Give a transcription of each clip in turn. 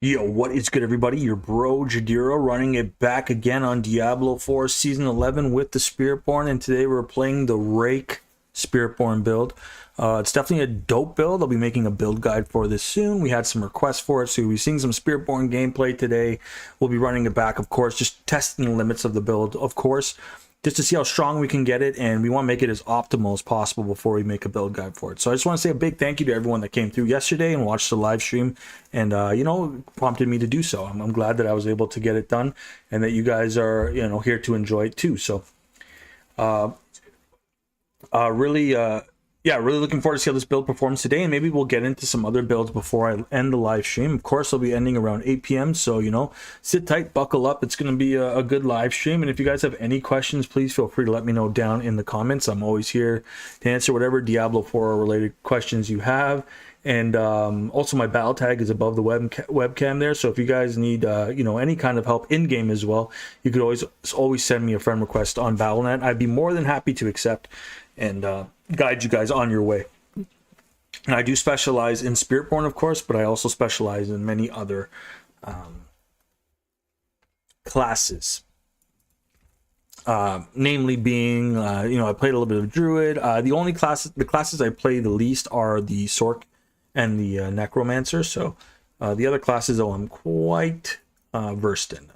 Yo, what is good, everybody? Your bro Jadiro running it back again on Diablo 4 Season 11 with the Spiritborn, and today we're playing the Rake Spiritborn build. It's definitely a dope build. I'll be making a build guide for this soon. We had some requests for it, so we'll be seeing some Spiritborn gameplay today. We'll be running it back, of course, just testing the limits of the build, of course, just to see how strong we can get it, and we want to make it as optimal as possible before we make a build guide for it. So I just want to say a big thank you to everyone that came through yesterday and watched the live stream, and you know, prompted me to do so. I'm glad that I was able to get it done, and that you guys are, you know, here to enjoy it too. So really looking forward to see how this build performs today, and maybe we'll get into some other builds before I end the live stream. Of course, I'll be ending around 8 p.m. So, you know, sit tight, buckle up. It's going to be a good live stream. And if you guys have any questions, please feel free to let me know down in the comments. I'm always here to answer whatever Diablo 4 related questions you have. And also my battle tag is above the webcam there. So if you guys need, you know, any kind of help in game as well, you could always send me a friend request on Battle.net. I'd be more than happy to accept and guide you guys on your way. And I do specialize in Spiritborn, of course, but I also specialize in many other classes. Namely being, you know, I played a little bit of Druid. The classes I play the least are the Sork and the Necromancer. So the other classes, though, I'm quite versed in.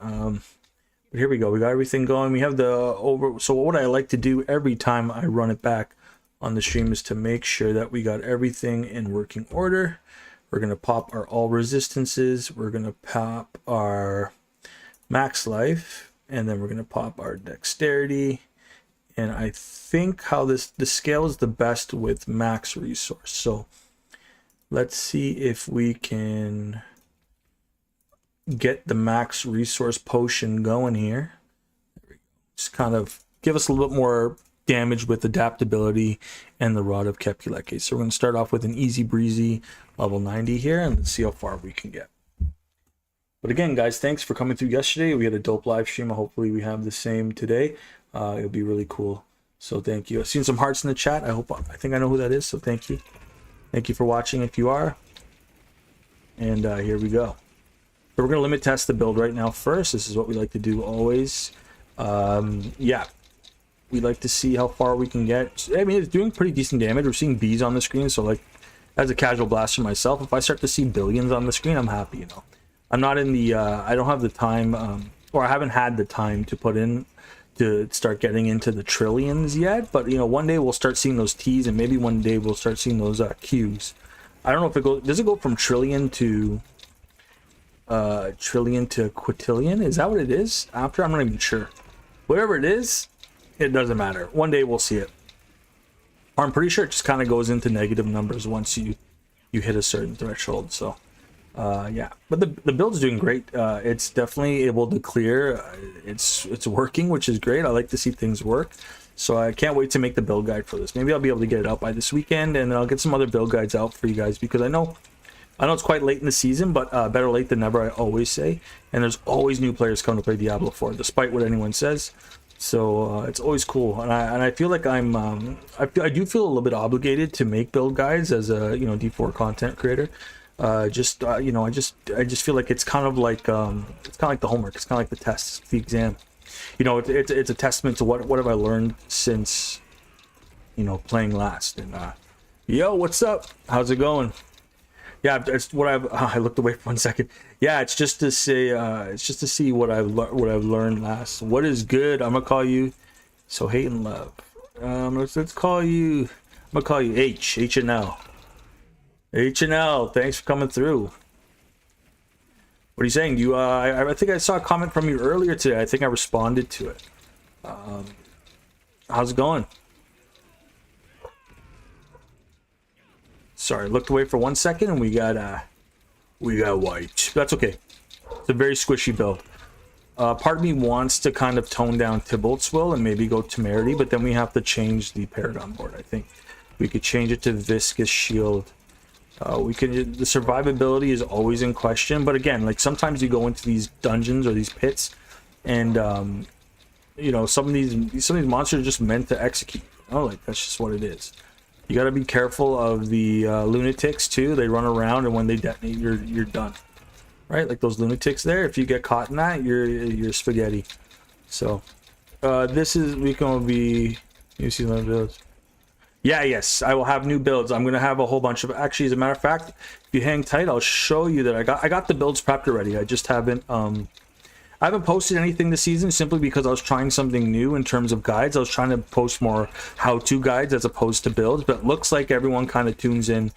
But here we go. We got everything going. We have so what I like to do every time I run it back on the stream is to make sure that we got everything in working order. We're going to pop our all resistances. We're going to pop our max life, and then we're going to pop our dexterity. And I think how the scale is the best with max resource. So let's see if we can get the max resource potion going here. Just kind of give us a little bit more damage with adaptability and the Rod of Kepuleke. So we're going to start off with an easy breezy level 90 here, and let's see how far we can get. But again, guys, thanks for coming through yesterday. We had a dope live stream. Hopefully we have the same today. It'll be really cool. So thank you. I've seen some hearts in the chat. I think I know who that is. So thank you. Thank you for watching if you are. And here we go. So we're going to limit test the build right now first. This is what we like to do always. Yeah, we like to see how far we can get. I mean, it's doing pretty decent damage. We're seeing bees on the screen. So, like, as a casual blaster myself, if I start to see billions on the screen, I'm happy, you know. I'm not in the, I don't have the time, or I haven't had the time to put in to start getting into the trillions yet. But, you know, one day we'll start seeing those T's, and maybe one day we'll start seeing those Q's. I don't know if does it go from trillion to quintillion? Is that what it is after? I'm not even sure. Whatever it is, it doesn't matter. One day we'll see it. Or I'm pretty sure it just kind of goes into negative numbers once you hit a certain threshold. So yeah, but the build's doing great. It's definitely able to clear. It's working, which is great. I like to see things work. So I can't wait to make the build guide for this. Maybe I'll be able to get it out by this weekend, and then I'll get some other build guides out for you guys, because I know it's quite late in the season, but better late than never, I always say. And there's always new players coming to play Diablo 4, despite what anyone says. So it's always cool, and I feel like I do feel a little bit obligated to make build guides as a, you know, D4 content creator. You know, I just feel like it's kind of like the homework. It's kind of like the test, the exam. You know, it's a testament to what have I learned since, you know, playing last. And yo, what's up? How's it going? Yeah, it's what I looked away for 1 second. Yeah, it's just to say, see what I've learned last. What is good? I'm gonna call you. So hate and love. Let's call you. I'm gonna call you H and L. H and L. Thanks for coming through. What are you saying? I think I saw a comment from you earlier today. I think I responded to it. How's it going? Sorry, looked away for 1 second, and we got white. That's okay. It's a very squishy build. Part of me wants to kind of tone down Tybalt's Will and maybe go Temerity, but then we have to change the Paragon board. I think we could change it to Viscous Shield. The survivability is always in question, but again, like, sometimes you go into these dungeons or these pits, and you know, some of these monsters are just meant to execute. Oh, like, that's just what it is. You got to be careful of the lunatics too. They run around, and when they detonate, you're done. right? Like those lunatics there. If you get caught in that, you're spaghetti. So this is gonna be you see my builds. Yeah, yes, I will have new builds. I'm gonna have a whole bunch of, actually, as a matter of fact, if you hang tight, I'll show you that I got the builds prepped already. I just haven't I haven't posted anything this season simply because I was trying something new in terms of guides. I was trying to post more how-to guides as opposed to builds, but it looks like everyone kind of tunes in,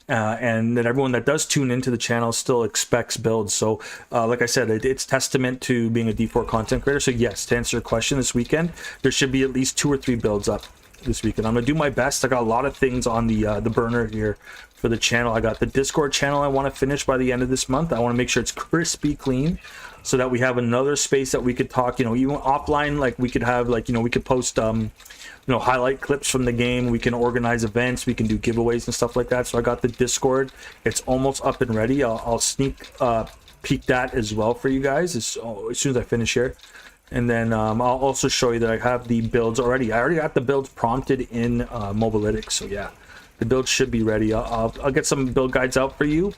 and that everyone that does tune into the channel still expects builds. So like I said, it's testament to being a D4 content creator. So yes, to answer your question, this weekend there should be at least 2 or 3 builds up this weekend. I'm gonna do my best. I got a lot of things on the burner here for the channel. I got the Discord channel I want to finish by the end of this month. I want to make sure it's crispy clean, so that we have another space that we could talk, you know, even offline. Like we could have, like, you know, we could post you know, highlight clips from the game. We can organize events, we can do giveaways and stuff like that. So I got the Discord, it's almost up and ready. I'll sneak peek that as well for you guys as soon as I finish here. And then I'll also show you that I have the builds already. I already got the builds prompted in Mobalytics. So yeah, the builds should be ready. I'll get some build guides out for you.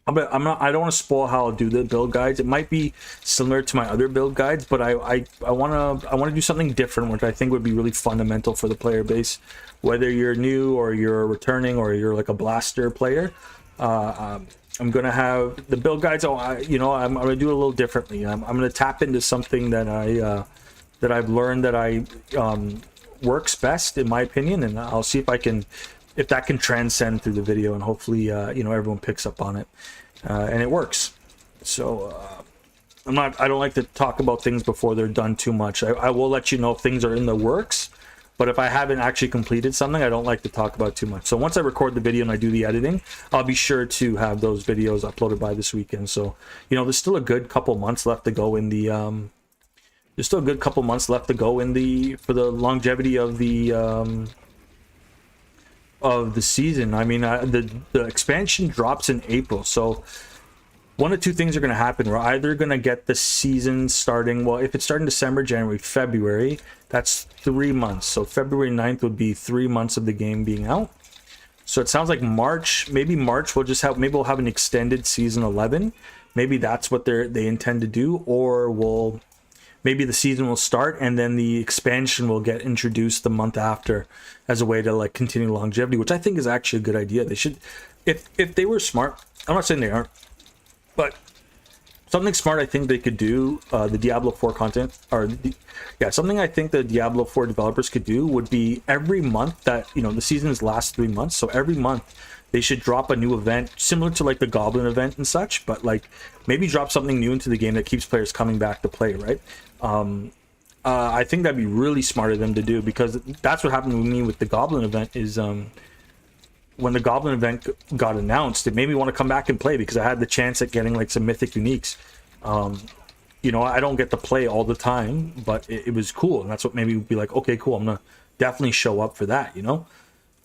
I don't want to spoil how I'll do the build guides. It might be similar to my other build guides, but I want to do something different, which I think would be really fundamental for the player base. Whether you're new or you're returning or you're like a blaster player, I'm gonna have the build guides. You know, I'm gonna do it a little differently. I'm gonna tap into something that I've learned that works best in my opinion, and I'll see if that can transcend through the video, and hopefully you know, everyone picks up on it, and it works. So I don't like to talk about things before they're done too much. I will let you know if things are in the works, but if I haven't actually completed something, I don't like to talk about too much. So once I record the video and I do the editing, I'll be sure to have those videos uploaded by this weekend. So, you know, there's still a good couple months left to go in the for the longevity of the season. I mean, the expansion drops in April, so one of two things are going to happen. We're either going to get the season starting, well, if it's starting December, January, February, that's 3 months. So February 9th would be 3 months of the game being out. So it sounds like March, maybe March we'll have an extended season 11. Maybe that's what they intend to do, or maybe the season will start and then the expansion will get introduced the month after as a way to like continue longevity, which I think is actually a good idea. They should, if they were smart. I'm not saying they aren't, but something smart I think they could do, the Diablo 4 content, or something I think the Diablo 4 developers could do would be every month that, you know, the seasons last 3 months, so every month they should drop a new event similar to like the Goblin event and such, but like maybe drop something new into the game that keeps players coming back to play, right? I think that'd be really smart of them to do, because that's what happened with me with the Goblin event. Is when the Goblin event got announced, it made me want to come back and play because I had the chance at getting like some mythic uniques. You know, I don't get to play all the time, but it was cool, and that's what made me be like, okay, cool, I'm gonna definitely show up for that, you know.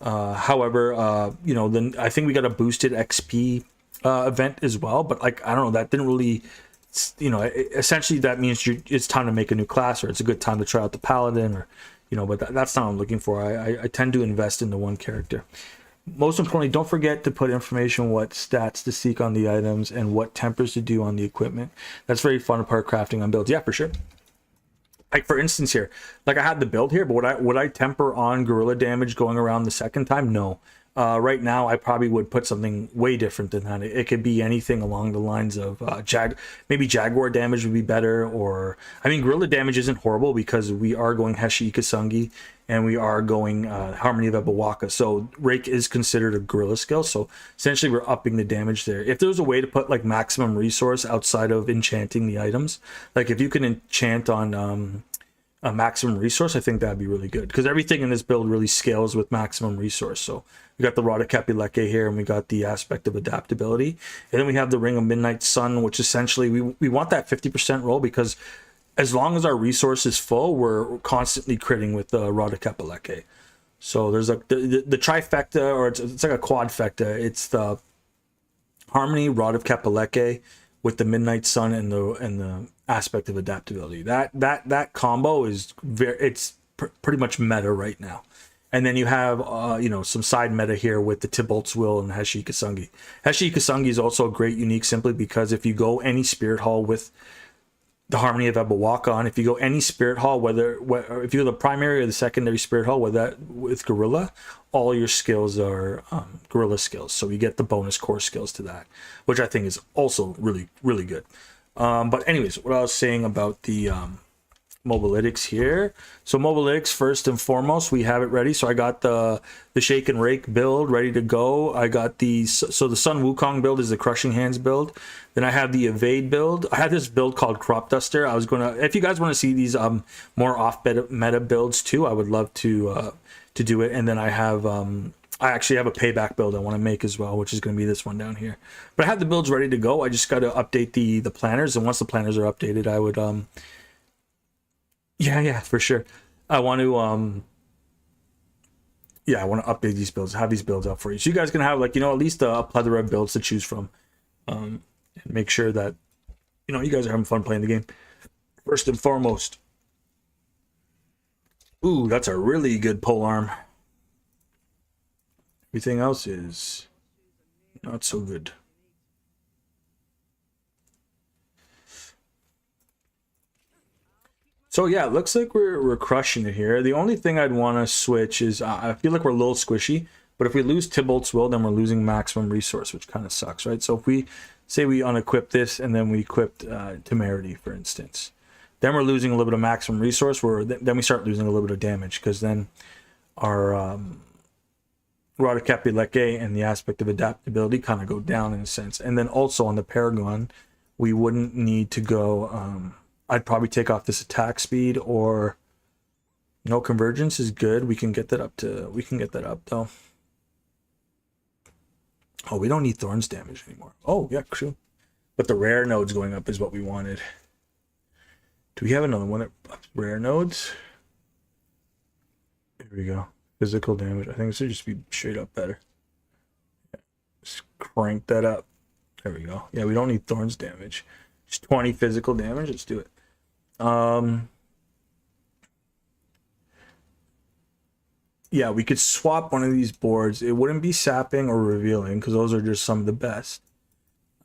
However, you know, then I think we got a boosted XP event as well, but like, I don't know, that didn't really, you know, essentially that means it's time to make a new class, or it's a good time to try out the paladin, or, you know, but that's not what I'm looking for. I tend to invest into one character. Most importantly, don't forget to put information what stats to seek on the items and what tempers to do on the equipment. That's very fun part of crafting on builds. Yeah, for sure. Like for instance here, like I had the build here, but would I temper on gorilla damage going around the second time? No. Right now I probably would put something way different than that. It could be anything along the lines of maybe jaguar damage would be better, or I mean, gorilla damage isn't horrible because we are going Heshi Ikasangi and we are going Harmony of Ebawaka, so Rake is considered a gorilla skill, so essentially we're upping the damage there. If there's a way to put like maximum resource outside of enchanting the items, like if you can enchant on a maximum resource, I think that'd be really good, because everything in this build really scales with maximum resource. So we got the Rod of Kapileke here, and we got the aspect of adaptability, and then we have the Ring of Midnight Sun, which essentially we want that 50% roll, because as long as our resource is full, we're constantly critting with the Rod of Kapileke. So there's like the trifecta, or it's like a quadfecta. It's the Harmony, Rod of Kapileke with the Midnight Sun and the aspect of adaptability. That combo is pretty much meta right now. And then you have, you know, some side meta here with the Tybalt's Will and Heshi Kasungi. Heshi Kasungi is also a great unique simply because if you go any Spirit Hall with the Harmony of Ebawaka on, if you go any Spirit Hall, whether if you go the primary or the secondary Spirit Hall, with Gorilla, all your skills are Gorilla skills. So you get the bonus core skills to that, which I think is also really, really good. But anyways, what I was saying about the Mobalytics here. So Mobalytics, first and foremost, we have it ready. So I got the Shake and Rake build ready to go. I got the Sun Wukong build is the Crushing Hands build. Then I have the Evade build. I have this build called Crop Duster. I was gonna, if you guys want to see these more off meta builds too, I would love to do it. And then I have I actually have a payback build I want to make as well, which is going to be this one down here. But I have the builds ready to go. I just got to update the planners, and once the planners are updated, I would yeah, for sure. I want to I want to update these builds, have these builds up for you, so you guys can have, like, you know, at least a plethora of builds to choose from, and make sure that, you know, you guys are having fun playing the game. First and foremost, ooh, that's a really good pole arm. Everything else is not so good. So yeah, it looks like we're crushing it here. The only thing I'd want to switch is I feel like we're a little squishy, but if we lose Tybalt's Will, then we're losing maximum resource, which kind of sucks, right? So if we say we unequip this and then we equipped Temerity, for instance, then we're losing a little bit of maximum resource. Then we start losing a little bit of damage, because then our Radicapuleke and the aspect of adaptability kind of go down in a sense. And then also on the Paragon, we wouldn't need to go. I'd probably take off this attack speed, or no convergence is good. We can get that up though. Oh, we don't need Thorns damage anymore. Oh yeah, true. But the rare nodes going up is what we wanted. Do we have another one at rare nodes? Here we go. Physical damage. I think it should just be straight up better. Yeah. Just crank that up. There we go. Yeah, we don't need Thorns damage. Just 20 physical damage. Let's do it. Yeah, we could swap one of these boards. It wouldn't be sapping or revealing, because those are just some of the best.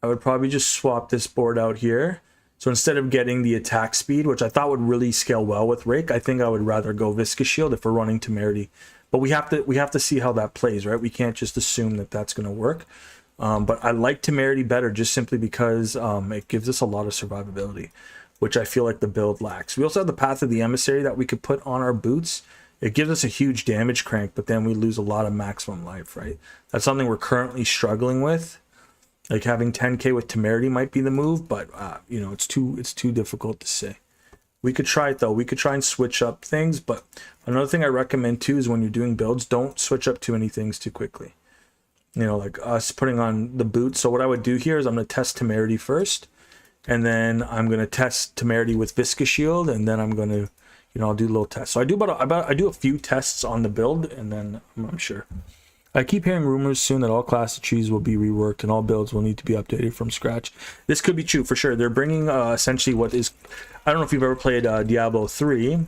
I would probably just swap this board out here. So instead of getting the attack speed, which I thought would really scale well with Rake, I think I would rather go Viscous Shield if we're running Temerity. But we have to see how that plays, right? We can't just assume that that's going to work. But I like Temerity better just simply because it gives us a lot of survivability, which I feel like the build lacks. We also have the Path of the Emissary that we could put on our boots. It gives us a huge damage crank, but then we lose a lot of maximum life, right? That's something we're currently struggling with. Like, having 10k with Temerity might be the move, but you know, it's too difficult to say. We could try it though. We could try and switch up things, but another thing I recommend too is when you're doing builds, don't switch up too many things too quickly. You know, like us putting on the boots. So what I would do here is I'm going to test Temerity first, and then I'm going to test Temerity with Viscous Shield, and then I'm going to, you know, I'll do a little test. So I do I do a few tests on the build, and then I'm sure. I keep hearing rumors soon that all classic trees will be reworked and all builds will need to be updated from scratch. This could be true for sure. They're bringing essentially what is, I don't know if you've ever played Diablo 3,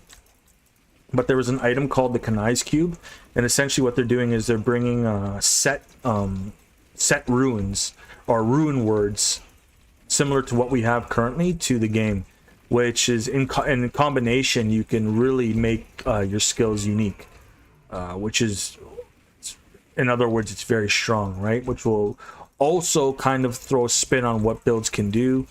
but there was an item called the Kanai's Cube, and essentially what they're doing is they're bringing set runes or rune words similar to what we have currently to the game, which is in combination you can really make your skills unique, which is, in other words, it's very strong, right? Which will also kind of throw a spin on what builds can do.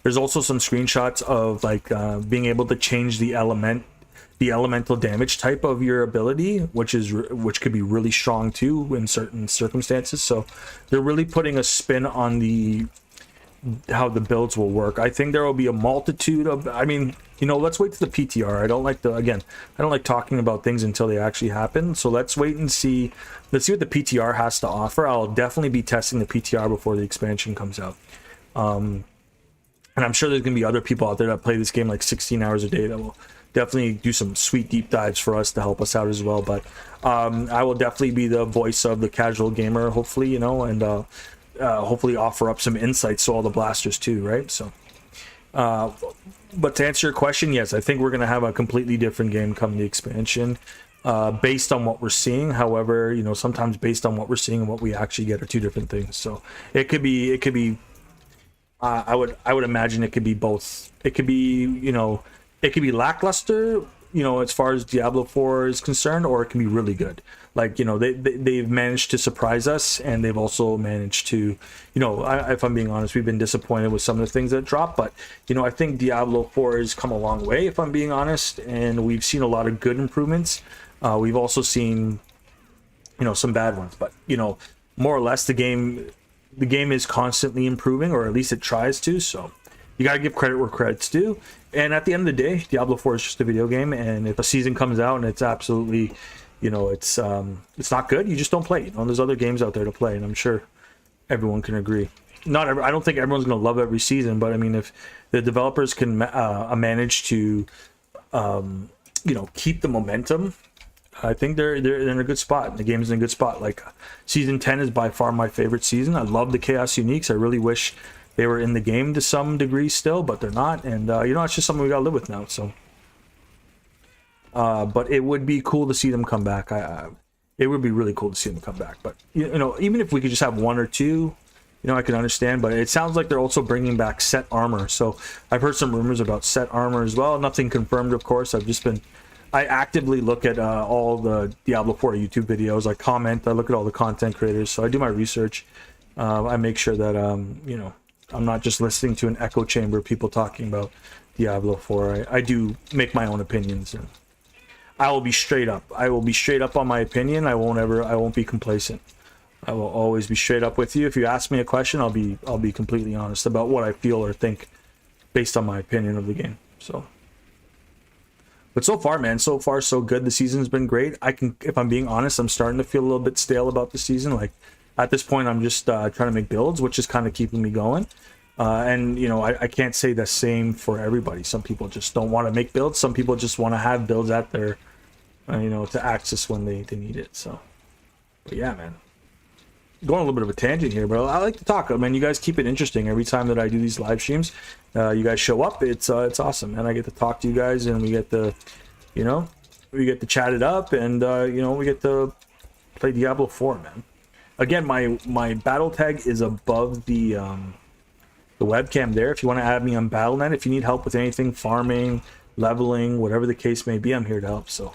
There's also some screenshots of like being able to change the elemental damage type of your ability, which could be really strong too in certain circumstances. So they're really putting a spin on how the builds will work. I think there will be a multitude of, I mean, you know, let's wait to the PTR. I don't like talking about things until they actually happen. So let's wait and see. Let's see what the PTR has to offer. I'll definitely be testing the PTR before the expansion comes out. And I'm sure there's going to be other people out there that play this game like 16 hours a day that will definitely do some sweet deep dives for us to help us out as well. But I will definitely be the voice of the casual gamer, hopefully, you know, and hopefully offer up some insights to all the blasters too, right? So but to answer your question, yes, I think we're going to have a completely different game come the expansion. based on what we're seeing. However, you know, sometimes based on what we're seeing and what we actually get are two different things. So it could be I would imagine it could be both. It could be, you know, it could be lackluster, you know, as far as Diablo 4 is concerned, or it can be really good. Like, you know, they've managed to surprise us, and they've also managed to, you know, if I'm being honest, we've been disappointed with some of the things that dropped, but, you know, I think Diablo 4 has come a long way, if I'm being honest, and we've seen a lot of good improvements. We've also seen, you know, some bad ones, but, you know, more or less the game is constantly improving, or at least it tries to. So you got to give credit where credit's due. And at the end of the day, Diablo 4 is just a video game, and if a season comes out and it's absolutely, you know, it's not good, you just don't play. You know, there's other games out there to play, and I'm sure everyone can agree. I don't think everyone's going to love every season, but I mean, if the developers can manage to, you know, keep the momentum, I think they're in a good spot. The game is in a good spot. Like, season 10 is by far my favorite season. I love the Chaos Uniques. I really wish they were in the game to some degree still, but they're not. And you know, it's just something we gotta live with now. So, but it would be cool to see them come back. It would be really cool to see them come back. But you know, even if we could just have one or two, you know, I can understand. But it sounds like they're also bringing back set armor. So I've heard some rumors about set armor as well. Nothing confirmed, of course. I actively look at all the Diablo 4 YouTube videos. I comment. I look at all the content creators. So I do my research. I make sure that you know, I'm not just listening to an echo chamber of people talking about Diablo 4. I do make my own opinions, and I will be straight up. I will be straight up on my opinion. I won't be complacent. I will always be straight up with you. If you ask me a question, I'll be completely honest about what I feel or think based on my opinion of the game. So, but so far, man, so far so good. The season's been great. If I'm being honest, I'm starting to feel a little bit stale about the season. Like, at this point, I'm just trying to make builds, which is kind of keeping me going. And, you know, I can't say the same for everybody. Some people just don't want to make builds. Some people just want to have builds at their, you know, to access when they need it. So, but yeah, man. Going a little bit of a tangent here, but I like to talk. I mean, you guys keep it interesting. Every time that I do these live streams, you guys show up. It's awesome, and I get to talk to you guys, and we get to, you know, we get to chat it up, and you know, we get to play Diablo 4, man. Again, my battle tag is above the webcam there. If you want to add me on Battle.net, if you need help with anything, farming, leveling, whatever the case may be, I'm here to help. So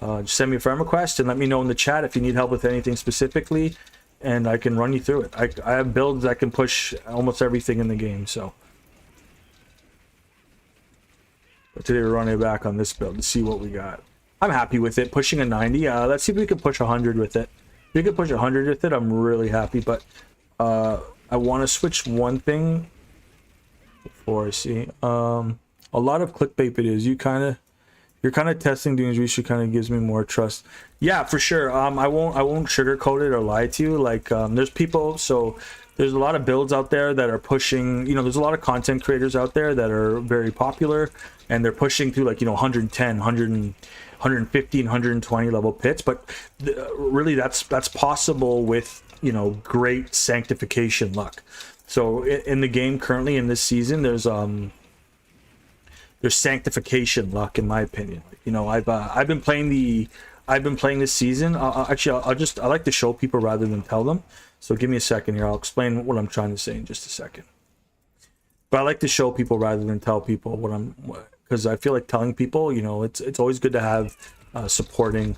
just send me a friend request and let me know in the chat if you need help with anything specifically, and I can run you through it. I have builds that can push almost everything in the game. So, but today we're running back on this build to see what we got. I'm happy with it. Pushing a 90. Let's see if we can push 100 with it. If we can push 100 with it, I'm really happy. But I want to switch one thing before I see. A lot of clickbait videos. You're kind of testing doing research, kind of gives me more trust. Yeah, for sure. I won't sugarcoat it or lie to you. Like, there's people, so there's a lot of builds out there that are pushing, you know, there's a lot of content creators out there that are very popular, and they're pushing through, like, you know, 110, 150, and 120 level pits. But really that's possible with, you know, great sanctification luck. So in the game currently in this season, there's sanctification luck, in my opinion. You know, I've been playing this season. Actually, I like to show people rather than tell them. So give me a second here. I'll explain what I'm trying to say in just a second. But I like to show people rather than tell people because I feel like telling people, you know, it's always good to have supporting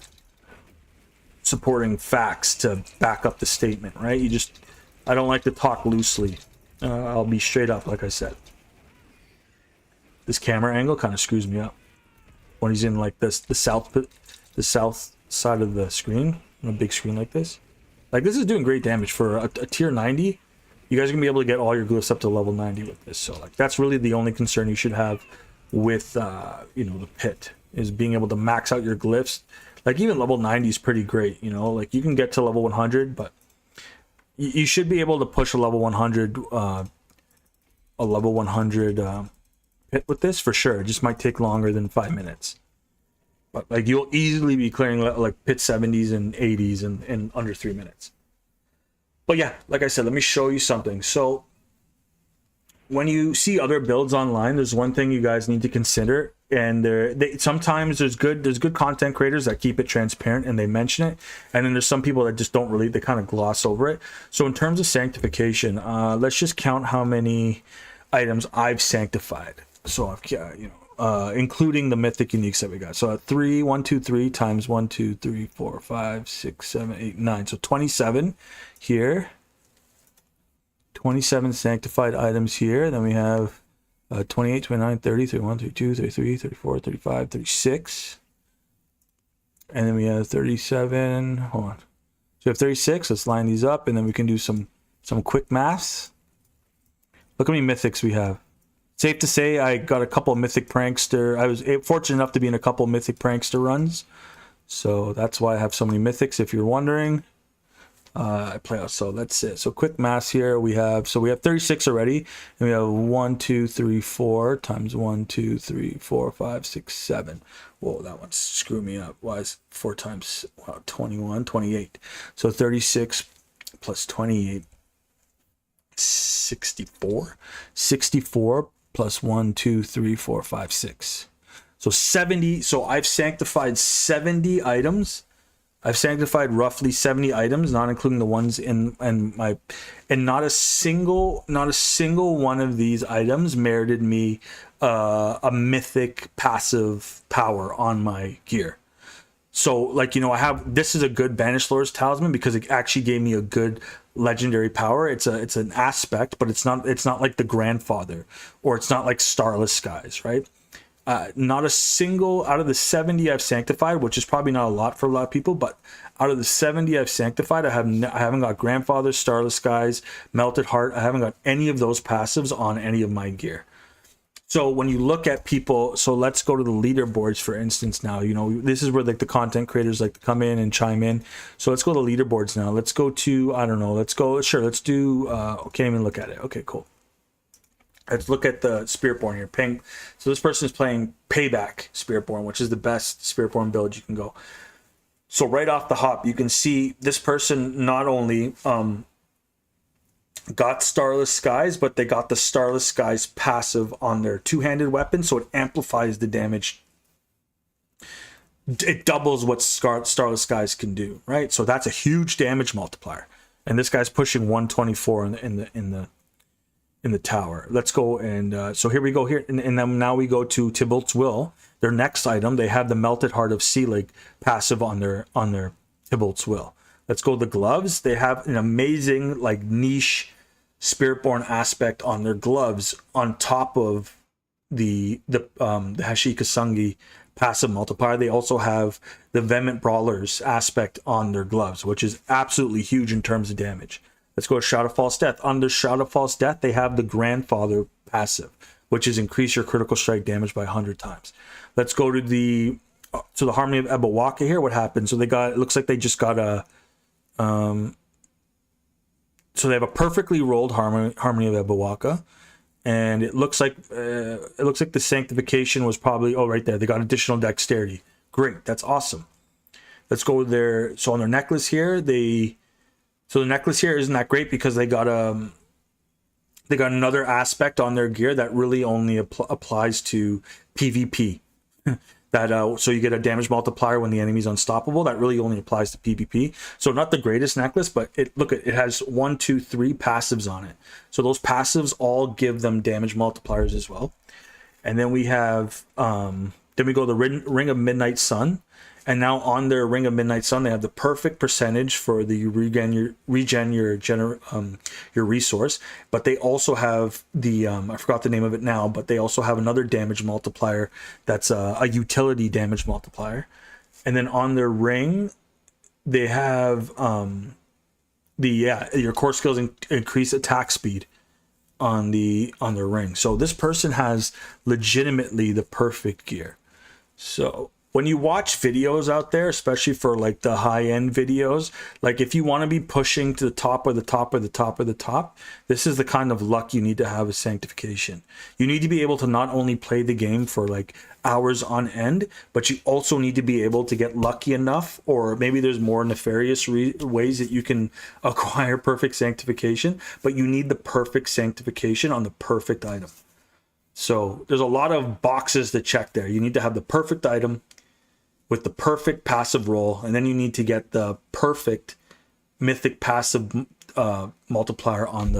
facts to back up the statement, right? I don't like to talk loosely. I'll be straight up, like I said. This camera angle kind of screws me up when he's in like this the south side of the screen, on a big screen like this. Like, this is doing great damage for a tier 90. You guys are gonna be able to get all your glyphs up to level 90 with this. So, like, that's really the only concern you should have with you know, the pit, is being able to max out your glyphs. Like, even level 90 is pretty great. You know, like, you can get to level 100, but you should be able to push a level 100 pit with this for sure. It just might take longer than 5 minutes, but like, you'll easily be clearing like pit 70s and 80s in under 3 minutes. But yeah, like I said, let me show you something. So when you see other builds online, there's one thing you guys need to consider. and sometimes there's good content creators that keep it transparent and they mention it, and then there's some people that just don't really, they kind of gloss over it. So in terms of sanctification, let's just count how many items I've sanctified. So I've, including the mythic uniques that we got. So 1 2 3 times 1 2 3 4 5 6 7 8 9, so 27 here, 27 sanctified items here. Then we have 28, 29, 30, 31, 32, 33, 34, 35, 36. And then we have 37. Hold on. So we have 36. Let's line these up, and then we can do some quick maths. Look how many mythics we have. Safe to say I got a couple of mythic prankster. I was fortunate enough to be in a couple of mythic prankster runs. So that's why I have so many mythics, if you're wondering. I play out, so that's it. So quick math here, we have 36 already, and we have 1 2 3 4 times 1 2 3 4 5 6 7. Whoa, that one's screw me up. Why is 4 times 21 28? So 36 plus 28, 64 plus 1 2 3 4 5 6. So 70. So I've sanctified 70 items. I've sanctified roughly 70 items, not including the ones in my, and not a single one of these items merited me a mythic passive power on my gear. So like, I have, this is a good Banished Lord's Talisman because it actually gave me a good legendary power. It's an aspect, but it's not like the Grandfather, or it's not like Starless Skies, right? Not a single out of the 70 I've sanctified, which is probably not a lot for a lot of people, but out of the 70 I've sanctified, I haven't got Grandfather, Starless Skies, Melted Heart. I haven't got any of those passives on any of my gear. So when you look at people, so let's go to the leaderboards, for instance. Now, this is where like the content creators like to come in and chime in. So let's go to leaderboards now. Let's go to, I don't know, let's do, can't even look at it. Okay, cool. Let's look at the Spiritborn here. So this person is playing Payback Spiritborn, which is the best Spiritborn build you can go. So right off the hop, you can see this person not only got Starless Skies, but they got the Starless Skies passive on their two-handed weapon, so it amplifies the damage. It doubles what Starless Skies can do, right? So that's a huge damage multiplier. And this guy's pushing 124 in the tower. Let's go, and so here we go here, and then now we go to Tybalt's Will. Their next item, they have the Melted Heart of Selig passive on their Tybalt's Will. Let's go to the gloves. They have an amazing like niche Spiritborn aspect on their gloves, on top of the Hashikasungi passive multiplier. They also have the Vehement Brawlers aspect on their gloves, which is absolutely huge in terms of damage. Let's go to Shroud of False Death. Under Shroud of False Death, they have the Grandfather passive, which is increase your critical strike damage by 100 times. Let's go to the Harmony of Ebawaka here. What happened? So it looks like they just got a, so they have a perfectly rolled Harmony of Ebawaka, and it looks like the sanctification was probably, right there. They got additional dexterity. Great, that's awesome. Let's go there. So on their necklace here, so the necklace here isn't that great because they got another aspect on their gear that really only applies to PvP. So you get a damage multiplier when the enemy's unstoppable. That really only applies to PvP. So not the greatest necklace, but it has 1, 2, 3 passives on it. So those passives all give them damage multipliers as well. And then we have then we go to the Ring of Midnight Sun. And now on their Ring of Midnight Sun, they have the perfect percentage for the regen your resource. But they also have the I forgot the name of it now, but they also have another damage multiplier that's a utility damage multiplier. And then on their ring, they have your core skills increase attack speed on their ring. So this person has legitimately the perfect gear. So when you watch videos out there, especially for like the high-end videos, like if you want to be pushing to the top or the top or the top or the top, this is the kind of luck you need to have with sanctification. You need to be able to not only play the game for like hours on end, but you also need to be able to get lucky enough, or maybe there's more nefarious ways that you can acquire perfect sanctification, but you need the perfect sanctification on the perfect item. So there's a lot of boxes to check there. You need to have the perfect item with the perfect passive roll, and then you need to get the perfect mythic passive multiplier on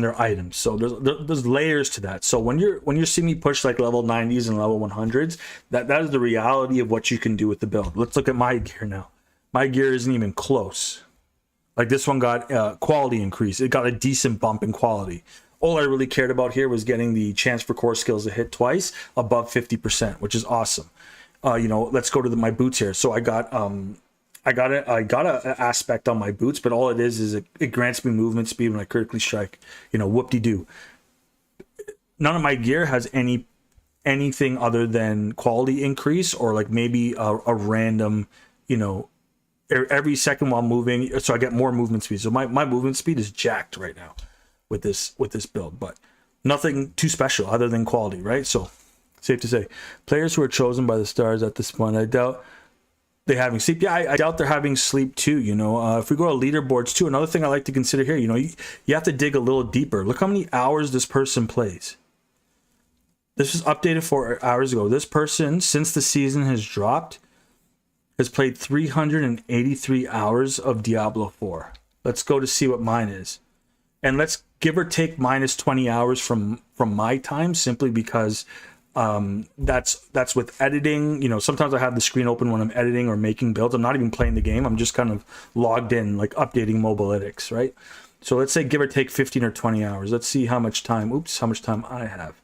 their items. So there's layers to that. So when you see me push like level 90s and level 100s, that is the reality of what you can do with the build. Let's look at my gear now. My gear isn't even close. Like this one got quality increase. It got a decent bump in quality. All I really cared about here was getting the chance for core skills to hit twice above 50%, which is awesome. Let's go to my boots here. So I got an aspect on my boots, but all it is it grants me movement speed when I critically strike. Whoop-de-doo. None of my gear has anything other than quality increase, or like maybe a random, every second while moving, so I get more movement speed. So my movement speed is jacked right now with this build, but nothing too special other than quality, right? So safe to say, players who are chosen by the stars at this point, I doubt they're having sleep. Yeah, I doubt they're having sleep too. If we go to leaderboards too, another thing I like to consider here, you have to dig a little deeper. Look how many hours this person plays. This was updated 4 hours ago. This person, since the season has dropped, has played 383 hours of Diablo 4. Let's go to see what mine is. And let's give or take minus 20 hours from my time, simply because that's with editing. Sometimes I have the screen open when I'm editing or making builds. I'm not even playing the game. I'm just kind of logged in, like updating mobalytics, right? So let's say give or take 15 or 20 hours. Let's see how much time I have.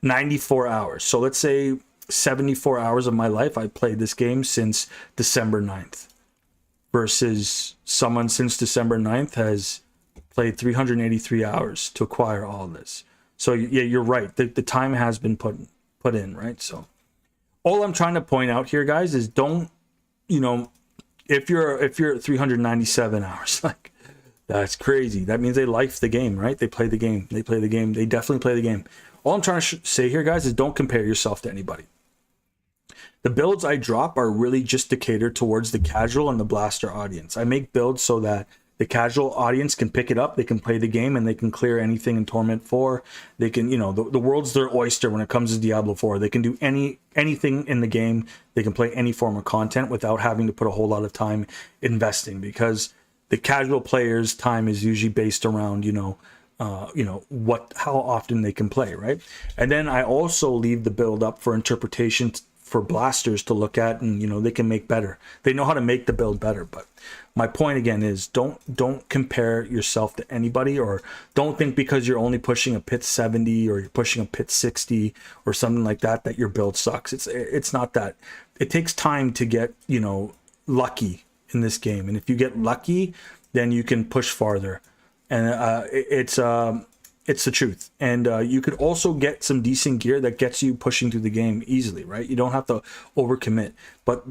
94 hours. So let's say 74 hours of my life I played this game since December 9th, versus someone since December 9th has played 383 hours to acquire all this. So yeah, you're right. The time has been put in, right? So all I'm trying to point out here, guys, is don't, if you're at 397 hours, like, that's crazy. That means they life the game, right? They play the game. They definitely play the game. All I'm trying to say here, guys, is don't compare yourself to anybody. The builds I drop are really just to cater towards the casual and the blaster audience. I make builds so that the casual audience can pick it up, they can play the game, and they can clear anything in Torment 4. They can, the world's their oyster when it comes to Diablo 4. They can do anything in the game. They can play any form of content without having to put a whole lot of time investing, because the casual player's time is usually based around, how often they can play, right? And then I also leave the build up for interpretation for blasters to look at, and they can make better. They know how to make the build better. But my point again is don't compare yourself to anybody, or don't think because you're only pushing a pit 70 or you're pushing a pit 60 or something like that your build sucks. It's not that. It takes time to get lucky in this game, and if you get lucky, then you can push farther. And it's the truth. And you could also get some decent gear that gets you pushing through the game easily, right? You don't have to overcommit. But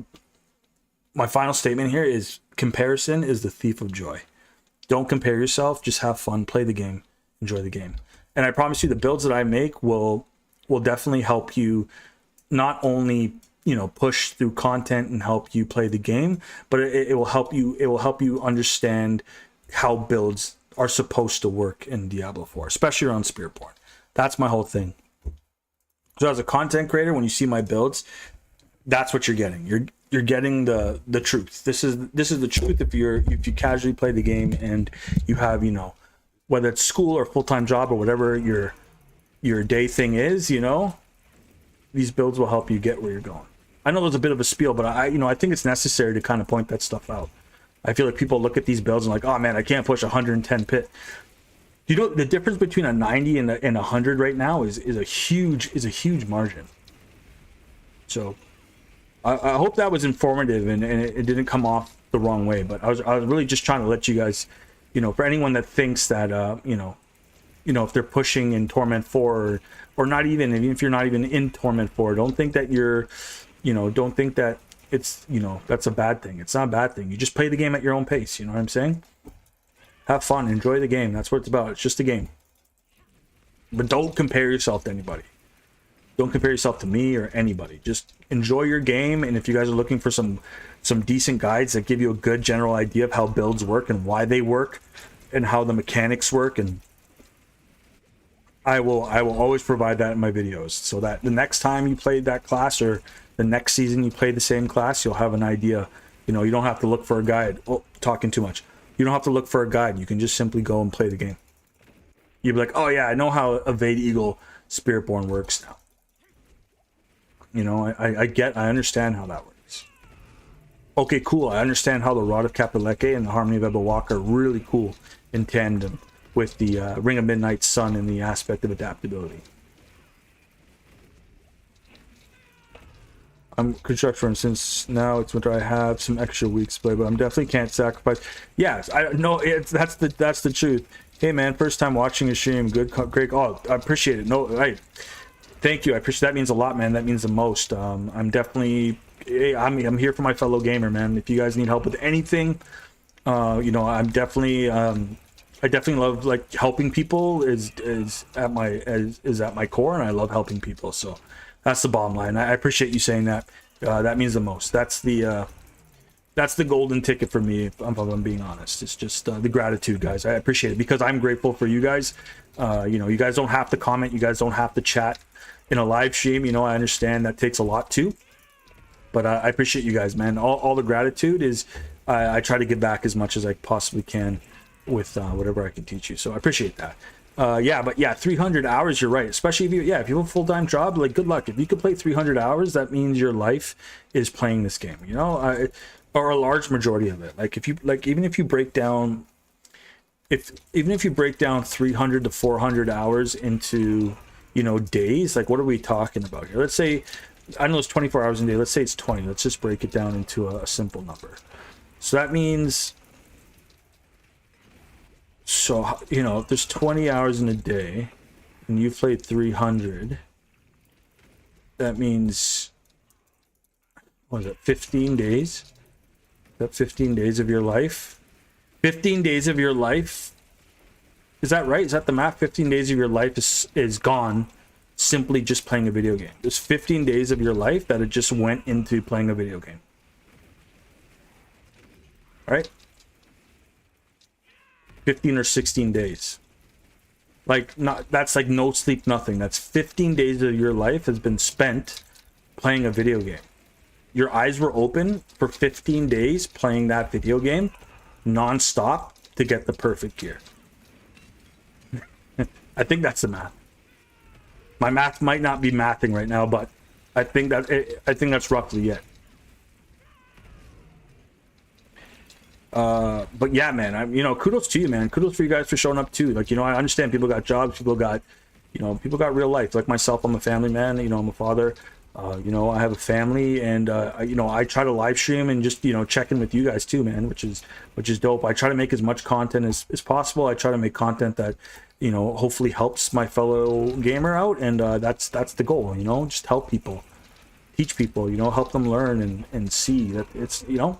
my final statement here is comparison is the thief of joy. Don't compare yourself. Just have fun. Play the game. Enjoy the game. And I promise you, the builds that I make will definitely help you not only push through content and help you play the game, but it will help you. It will help you understand how builds are supposed to work in Diablo 4, especially around Spiritborn. That's my whole thing. So as a content creator, when you see my builds, that's what you're getting. You're getting the truth. This is the truth. If you casually play the game and you have, whether it's school or full-time job or whatever your day thing is, these builds will help you get where you're going. I know there's a bit of a spiel, but I think it's necessary to kind of point that stuff out. I feel like people look at these builds and like, oh man, I can't push 110 pit. The difference between a 90 and a 100 right now is a huge margin. So I hope that was informative and it didn't come off the wrong way. But I was really just trying to let you guys, for anyone that thinks that if they're pushing in Torment 4 or not even if you're not even in Torment 4, don't think that don't think that it's that's a bad thing. It's not a bad thing. You just play the game at your own pace. You know what I'm saying? Have fun, enjoy the game. That's what it's about. It's just a game. But don't compare yourself to anybody. Don't compare yourself to me or anybody. Just enjoy your game. And if you guys are looking for some decent guides that give you a good general idea of how builds work and why they work and how the mechanics work, and I will always provide that in my videos, so that the next time you play that class, or the next season you play the same class, you'll have an idea. You know, you don't have to look for a guide. Oh, talking too much. You don't have to look for a guide. You can just simply go and play the game. You'll be like, oh yeah, I know how Evade Eagle Spiritborn works now. You know, I understand how that works. Okay, cool. I understand how the Rod of Kapaleke and the Harmony of Ebawak are really cool in tandem with the Ring of Midnight Sun and the aspect of adaptability. I'm construct, for instance, now it's winter. I have some extra weeks to play, but I'm definitely can't sacrifice. Yes, I know that's the truth. Hey man, first time watching a stream. Good, great. Oh, I appreciate it. No, thank you. I appreciate that. Means a lot, man. That means the most. I'm definitely. Hey, I'm here for my fellow gamer, man. If you guys need help with anything, you know, I'm definitely. I definitely love, like, helping people is at my core, and I love helping people. So that's the bottom line. I appreciate you saying that. That means the most. That's the golden ticket for me, if I'm being honest. It's just the gratitude, guys. I appreciate it because I'm grateful for you guys. You know, you guys don't have to comment. You guys don't have to chat in a live stream. You know, I understand that takes a lot too. But I appreciate you guys, man. All the gratitude is I try to give back as much as I possibly can with whatever I can teach you. So I appreciate that. Yeah, but yeah, 300 hours, you're right. Especially if you have a full-time job, like, good luck. If you can play 300 hours, that means your life is playing this game, you know, or a large majority of it. Like, even if you break down 300 to 400 hours into, you know, days, like, what are we talking about here? Let's say, I know it's 24 hours a day. Let's say it's 20. Let's just break it down into a simple number. So that means, so, you know, if there's 20 hours in a day and you played 300, that means, what is it, 15 days? Is that 15 days of your life? 15 days of your life? Is that right? Is that the math? 15 days of your life is gone simply just playing a video game. There's 15 days of your life that it just went into playing a video game. All right? 15 or 16 days. Like, that's like no sleep, nothing. That's 15 days of your life has been spent playing a video game. Your eyes were open for 15 days playing that video game non-stop to get the perfect gear. I think that's the math. My math might not be mathing right now, but I think that's roughly it. But yeah, man, you know, kudos to you, man. Kudos for you guys for showing up too. Like, you know, I understand people got jobs, people got real life. Like myself, I'm a family man. You know, I'm a father. You know, I have a family, and you know, I try to live stream and just, you know, check in with you guys too, man, which is dope. I try to make as much content as possible. I try to make content that, you know, hopefully helps my fellow gamer out, and that's the goal. You know, just help people, teach people. You know, help them learn and see that it's, you know,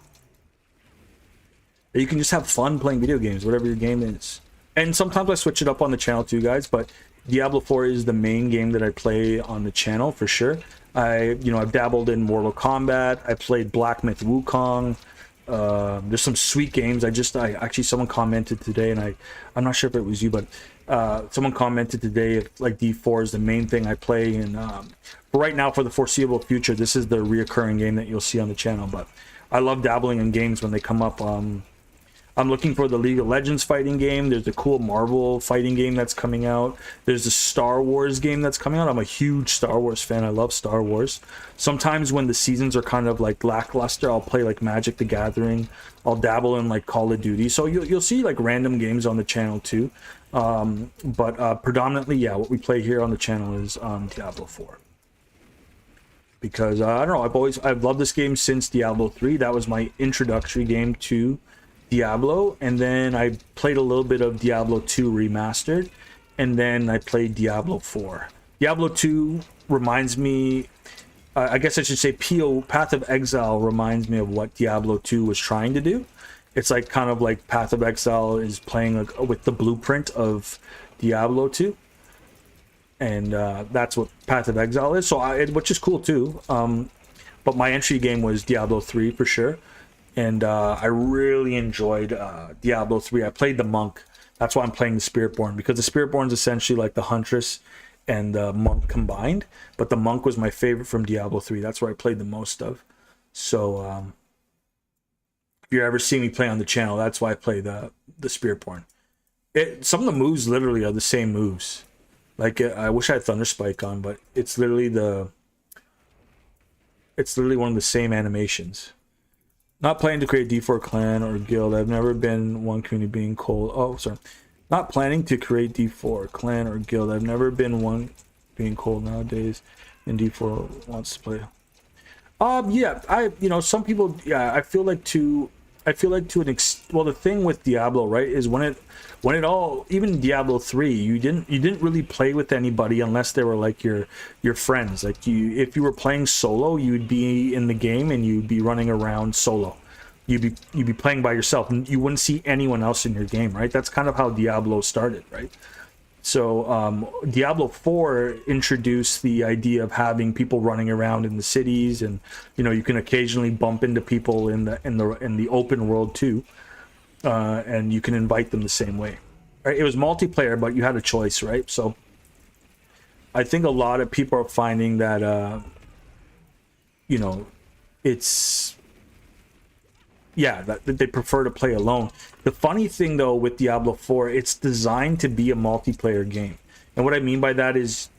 you can just have fun playing video games, whatever your game is. And sometimes I switch it up on the channel too, guys, but Diablo 4 is the main game that I play on the channel for sure. I've dabbled in Mortal Kombat. I played Black Myth Wukong. There's some sweet games. Actually, someone commented today, and I'm not sure if it was you, but someone commented today if, like, D4 is the main thing I play. And but right now, for the foreseeable future, this is the reoccurring game that you'll see on the channel. But I love dabbling in games when they come up. I'm looking for the League of Legends fighting game. There's a cool Marvel fighting game that's coming out. There's a Star Wars game that's coming out. I'm a huge Star Wars fan. I love Star Wars. Sometimes when the seasons are kind of like lackluster, I'll play like Magic the Gathering. I'll dabble in like Call of Duty. So you'll see like random games on the channel too. But predominantly, yeah, what we play here on the channel is Diablo 4. Because I don't know, I've loved this game since Diablo 3. That was my introductory game to Diablo, and then I played a little bit of Diablo 2 Remastered, and then I played Diablo 4. Diablo 2 reminds me, I guess I should say Path of Exile reminds me of what Diablo 2 was trying to do. It's like kind of like Path of Exile is playing with the blueprint of Diablo 2. And that's what Path of Exile is, so which is cool too. But my entry game was Diablo 3 for sure. And I really enjoyed Diablo 3. I played the monk. That's why I'm playing the Spiritborn, because the Spiritborn is essentially like the Huntress and the Monk combined. But the Monk was my favorite from Diablo 3. That's where I played the most of. So if you ever see me play on the channel, that's why I play the Spiritborn. Some of the moves literally are the same moves. Like I wish I had Thunder Spike on, but it's literally one of the same animations. Not planning to create D4 clan or guild. I've never been one community being cold. Oh, sorry. Not planning to create D4 clan or guild. I've never been one being cold nowadays. And D4 wants to play. Yeah, some people, yeah, I feel like to an well, the thing with Diablo, right, is when it all, even Diablo 3, you didn't really play with anybody unless they were like your friends. Like if you were playing solo, you would be in the game and you'd be running around solo. You'd be playing by yourself and you wouldn't see anyone else in your game, right? That's kind of how Diablo started, right? So Diablo 4 introduced the idea of having people running around in the cities, and you can occasionally bump into people in the open world too, and you can invite them the same way. Right? It was multiplayer, but you had a choice, right? So I think a lot of people are finding that it's that they prefer to play alone. The funny thing though with Diablo 4, it's designed to be a multiplayer game. And what I mean by that is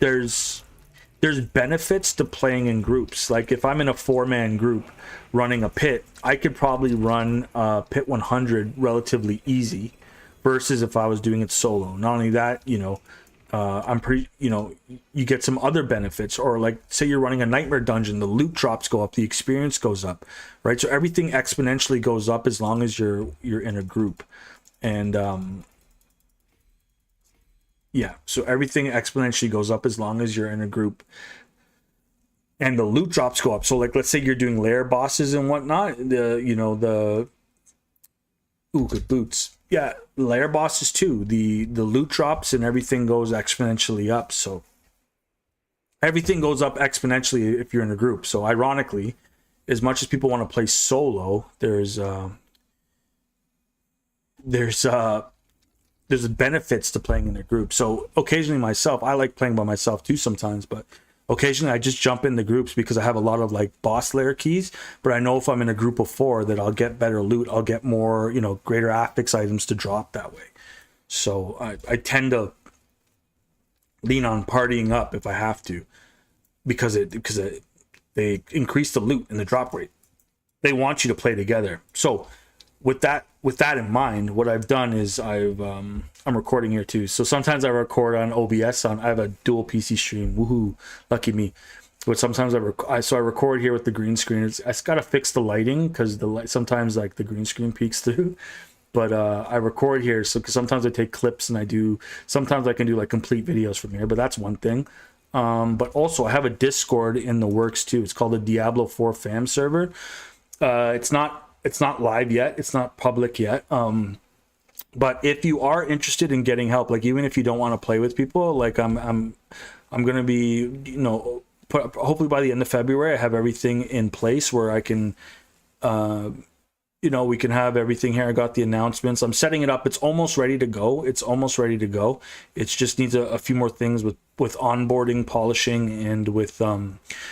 there's benefits to playing in groups. Like if I'm in a 4-man group running a pit, I could probably run pit 100 relatively easy versus if I was doing it solo. Not only that, I'm pretty, you get some other benefits, or like say you're running a nightmare dungeon, the loot drops go up, the experience goes up, right? So everything exponentially goes up as long as you're in a group. And so everything exponentially goes up as long as you're in a group, and the loot drops go up. So like let's say you're doing lair bosses and whatnot, good boots. Yeah, lair bosses too. The loot drops and everything goes exponentially up. So everything goes up exponentially if you're in a group. So ironically, as much as people want to play solo, there's benefits to playing in a group. So occasionally myself, I like playing by myself too sometimes, but occasionally I just jump in the groups because I have a lot of like boss layer keys, but I know if I'm in a group of 4 that I'll get better loot, I'll get more, greater affix items to drop that way. So I tend to lean on partying up if I have to, because they increase the loot and the drop rate. They want you to play together. So with that in mind, what I've done is I'm recording here too. So sometimes I record on OBS. I have a dual PC stream. Woohoo! Lucky me. But sometimes I record here with the green screen. I just gotta fix the lighting because sometimes like the green screen peeks through. But I record here, so cause sometimes I take clips and sometimes I can do like complete videos from here. But that's one thing. But also I have a Discord in the works too. It's called the Diablo 4 fam server. It's not live yet. It's not public yet. But if you are interested in getting help, like even if you don't want to play with people, like I'm gonna be, hopefully by the end of February, I have everything in place where I can, we can have everything here. I got the announcements. I'm setting it up. It's almost ready to go. It just needs a few more things with onboarding, polishing, and with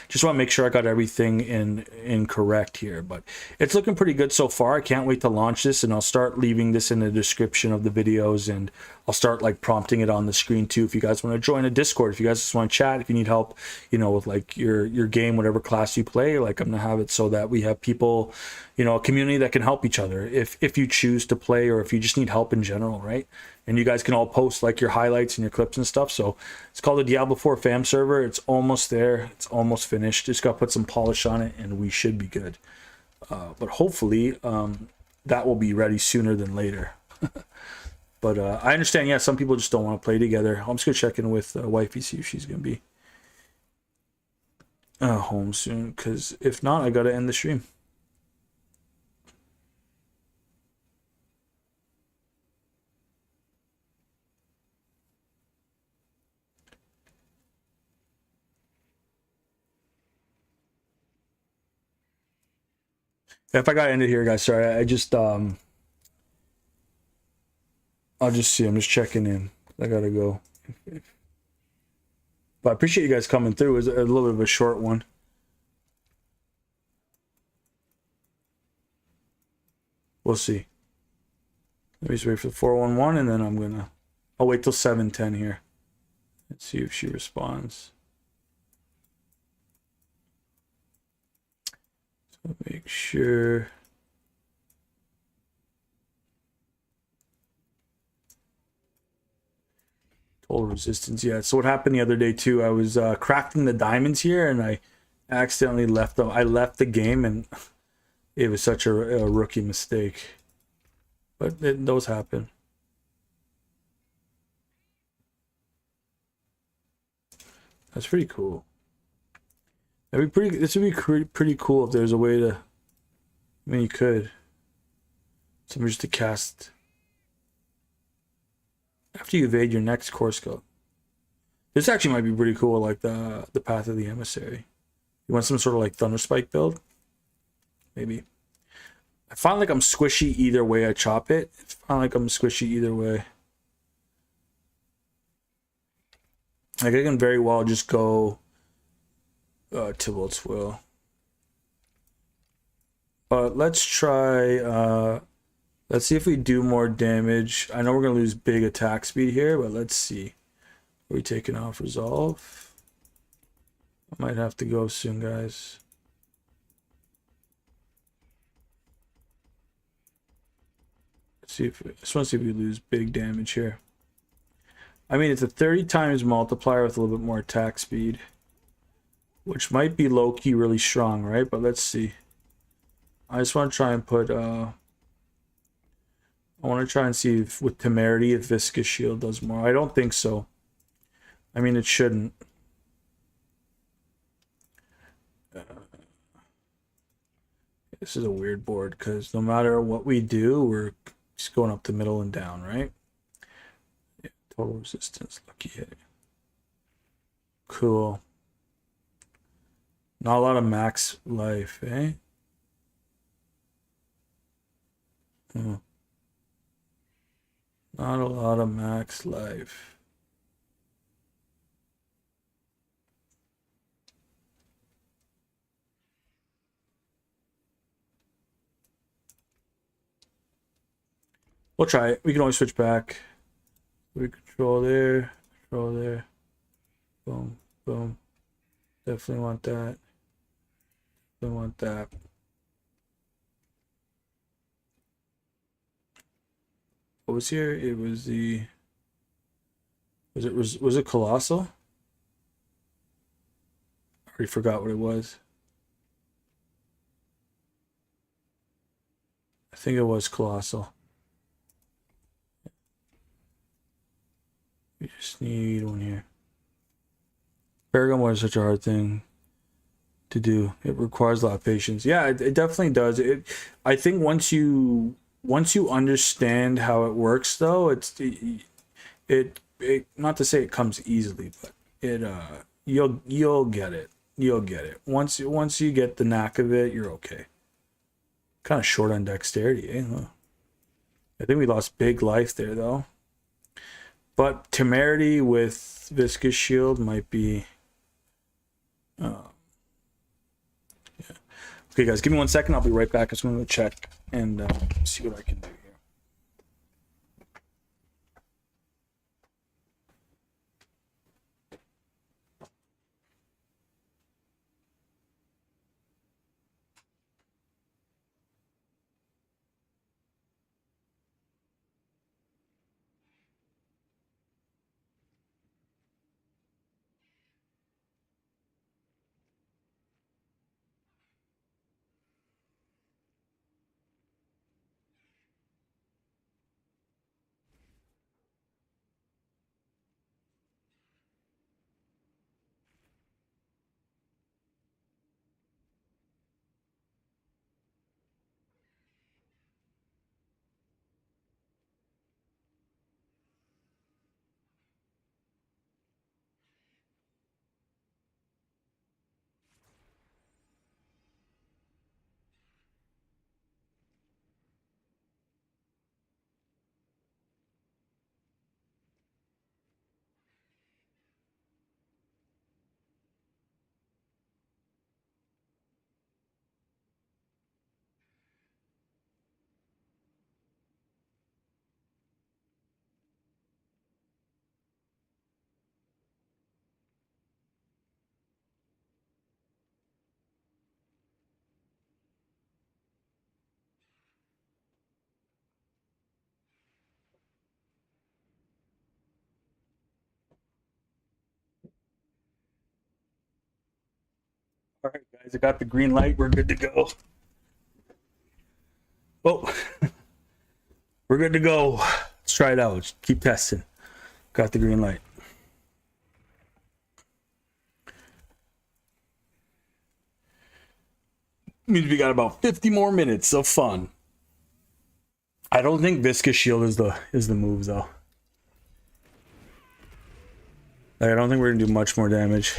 just want to make sure I got everything in correct here. But it's looking pretty good so far. I can't wait to launch this, and I'll start leaving this in the description of the videos, and I'll start like prompting it on the screen too. If you guys want to join a Discord, if you guys just want to chat, if you need help, with like your game, whatever class you play, like I'm gonna have it so that we have people, a community that can help each other if you choose to play, or if you just need help in general, right? And you guys can all post like your highlights and your clips and stuff. So it's called the Diablo 4 fam server. It's almost there. It's almost finished. Just got to put some polish on it and we should be good. But hopefully that will be ready sooner than later. But I understand, yeah, some people just don't want to play together. I'm just going to check in with wifey, see if she's going to be home soon. Because if not, I got to end the stream. If I got ended here, guys, sorry. I just I'll just see. I'm just checking in. I gotta go. But I appreciate you guys coming through. It was a little bit of a short one. We'll see. Let me just wait for the 411 and then I'm gonna... I'll wait till 7:10 here. Let's see if she responds. So make sure... Total resistance, yeah. So what happened the other day too, I was crafting the diamonds here and I accidentally left them. I left the game and it was such a rookie mistake. But those happen. That's pretty cool. That'd be pretty. This would be pretty cool if there's a way to... I mean, you could. Something just to cast... After you evade your next core scope. This actually might be pretty cool, like the Path of the Emissary. You want some sort of like Thunder Spike build? Maybe. I find like I'm squishy either way I chop it. I find like I'm squishy either way. Like I can very well just go Tybalt's Will. But let's try let's see if we do more damage. I know we're gonna lose big attack speed here, but let's see. Are we taking off resolve? I might have to go soon, guys. Let's see if I just want to see if we lose big damage here. I mean, it's a 30 times multiplier with a little bit more attack speed, which might be low-key really strong, right? But let's see. I just want to try and put I want to try and see if with Temerity if Viscous Shield does more. I don't think so. I mean, it shouldn't. This is a weird board because no matter what we do, we're just going up the middle and down, right? Yeah, total resistance, lucky hit. Cool. Not a lot of max life, eh? Hmm. Not a lot of max life. We'll try it. We can always switch back. We control there, control there. Boom, boom. Definitely want that. Definitely want that. What was here? It was the... Was it Colossal? I already forgot what it was. I think it was Colossal. We just need one here. Paragon was such a hard thing to do. It requires a lot of patience. Yeah, it definitely does. I think once you understand how it works, though, it not to say it comes easily, but you'll get it. You'll get it. Once you get the knack of it, you're okay. Kind of short on dexterity, eh? Huh? I think we lost big life there, though. But Temerity with Viscous Shield might be... yeah. Okay, guys, give me 1 second. I'll be right back. I'm just going to check and see what I can do here. All right, guys, I got the green light. We're good to go. Oh, we're good to go. Let's try it out. Just keep testing. Got the green light. Means we got about 50 more minutes of fun. I don't think Viscous Shield is the move though. Like, I don't think we're gonna do much more damage.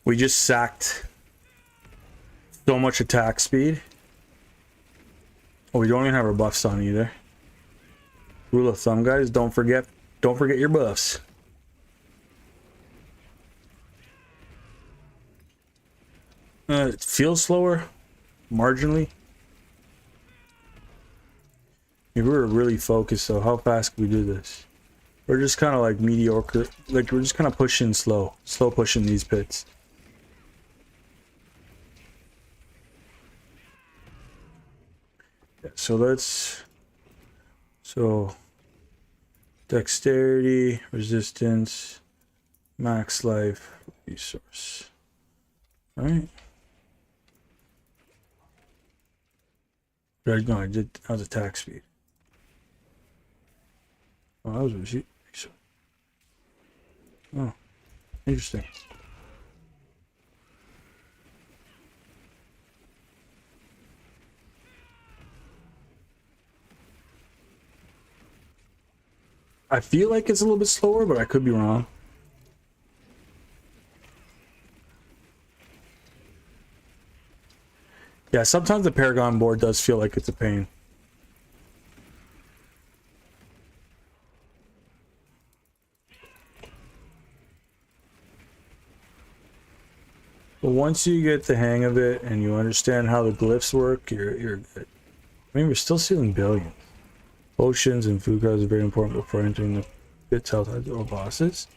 We just sacked so much attack speed. Oh, we don't even have our buffs on either. Rule of thumb, guys, don't forget your buffs. It feels slower, marginally. If we were really focused, so how fast can we do this? We're just kind of like mediocre, like we're just kind of pushing slow pushing these pits. Yeah, so dexterity, resistance, max life, resource. All right. No, I did. That was attack speed. Oh, that was a receipt. Oh, interesting. I feel like it's a little bit slower, but I could be wrong. Yeah, sometimes the Paragon board does feel like it's a pain. But once you get the hang of it and you understand how the glyphs work, you're good. I mean, we're still sealing billions. Potions and food cards are very important before entering the pits outside or bosses.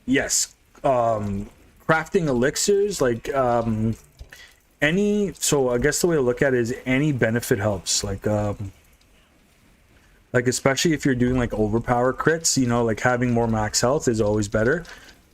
Yes. Crafting elixirs, like any, so I guess the way to look at it is any benefit helps. Like especially if you're doing like overpower crits, you know, like having more max health is always better.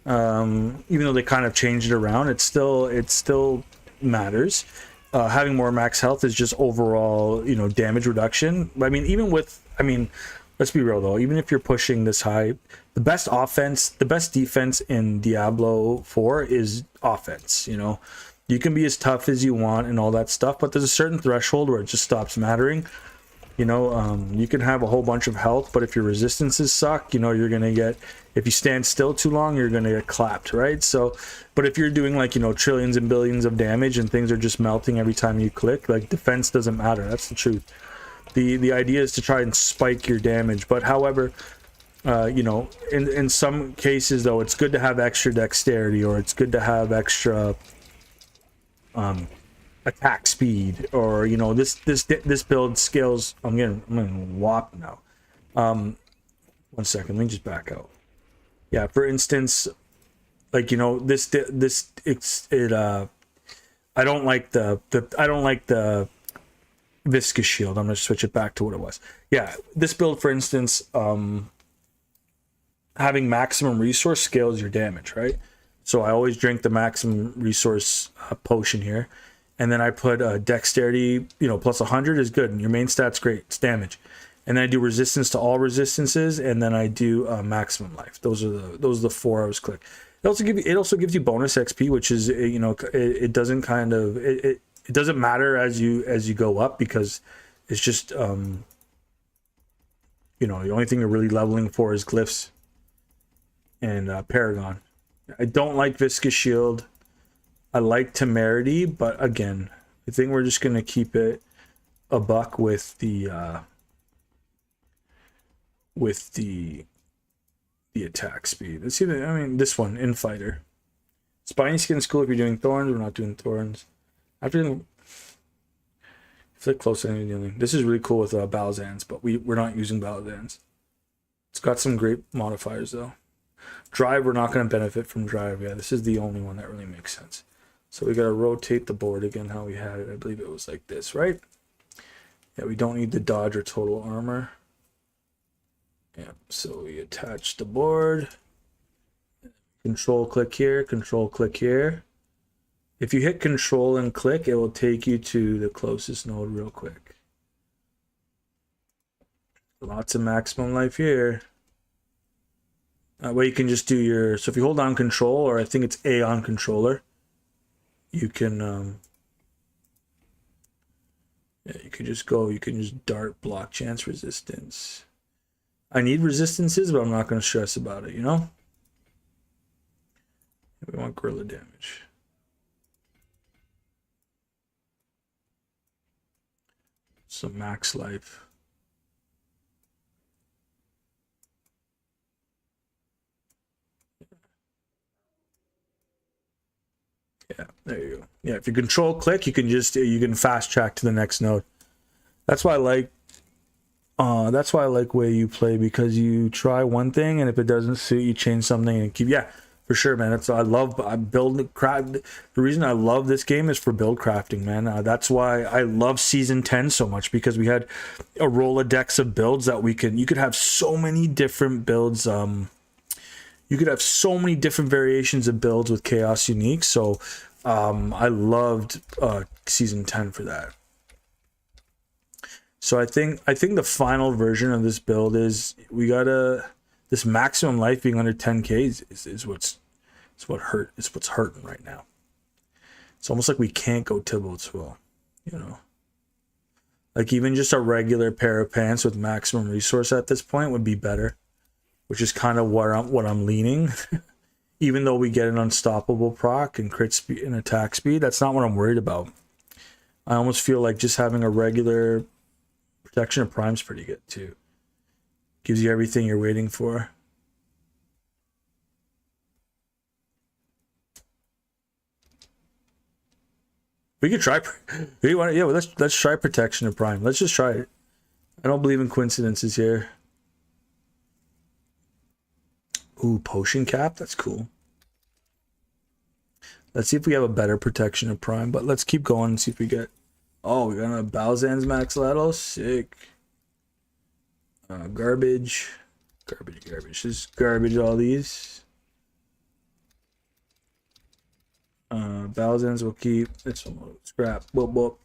Even though they kind of changed it around, it still matters. Having more max health is just overall, you know, damage reduction. I mean, let's be real though, even if you're pushing this high, the best defense in Diablo 4 is offense. You know, you can be as tough as you want and all that stuff, but there's a certain threshold where it just stops mattering. You know, you can have a whole bunch of health, but if your resistances suck, you know, you're gonna get, if you stand still too long, you're gonna get clapped, right? So, but if you're doing like, you know, trillions and billions of damage and things are just melting every time you click, like defense doesn't matter. That's the truth. The idea is to try and spike your damage, but however, you know, in some cases though, it's good to have extra dexterity, or it's good to have extra attack speed, or you know, this build scales. I'm getting whopped now. 1 second, let me just back out. Yeah, for instance, like, you know, I don't like the viscous shield. I'm gonna switch it back to what it was. Yeah, this build, for instance, having maximum resource scales your damage, right? So I always drink the maximum resource potion here, and then I put dexterity, you know, plus 100 is good, and your main stat's great, it's damage. And then I do resistance to all resistances, and then I do maximum life. Those are the 4 I was click. It also gives you bonus XP, which is, you know, it doesn't kind of it doesn't matter as you go up, because it's just you know, the only thing you're really leveling for is glyphs and Paragon. I don't like Viscous Shield. I like Temerity, but again, I think we're just gonna keep it a buck with the attack speed. Let's see. I mean, this one, Infighter. Spiny Skin School if you're doing Thorns. We're not doing Thorns. After flick close to enemy dealing. This is really cool with Balzans, but we're not using Balzans. It's got some great modifiers though. Drive, we're not going to benefit from Drive. Yeah, this is the only one that really makes sense. So we got to rotate the board again how we had it. I believe it was like this, right? Yeah, we don't need the dodge or total armor. Yeah, so we attach the board. Control click here, control click here. If you hit control and click, it will take you to the closest node real quick. Lots of maximum life here. That way you can just do your, so if you hold on control, or I think it's A on controller, you can yeah, you can just go, you can just dart block chance resistance. I need resistances, but I'm not going to stress about it, you know? We want gorilla damage. Some max life. Yeah, there you go. Yeah, if you control click, you can fast track to the next node. That's why I like way you play, because you try one thing and if it doesn't suit, you change something and keep. Yeah, for sure, man. That's I build craft. The reason I love this game is for build crafting, man. That's why I love season 10 so much, because we had a Rolodex of builds that you could have so many different builds. You could have so many different variations of builds with Chaos Unique. So I loved season 10 for that. So I think the final version of this build is we gotta, this maximum life being under 10k is what's hurting right now. It's almost like we can't go Tybalt's Will, you know. Like even just a regular pair of pants with maximum resource at this point would be better, which is kind of what I'm leaning. Even though we get an unstoppable proc and crit speed and attack speed, that's not what I'm worried about. I almost feel like just having a regular protection of prime's pretty good too. Gives you everything you're waiting for. We could try. Yeah, well, let's try protection of prime. Let's just try it. I don't believe in coincidences here. Ooh, potion cap. That's cool. Let's see if we have a better protection of prime. But let's keep going and see if we get. Oh, we got a Balzan's Max Lato. Sick. Garbage. Just garbage all these. Balzans will keep. This one will scrap. Whoop, whoop.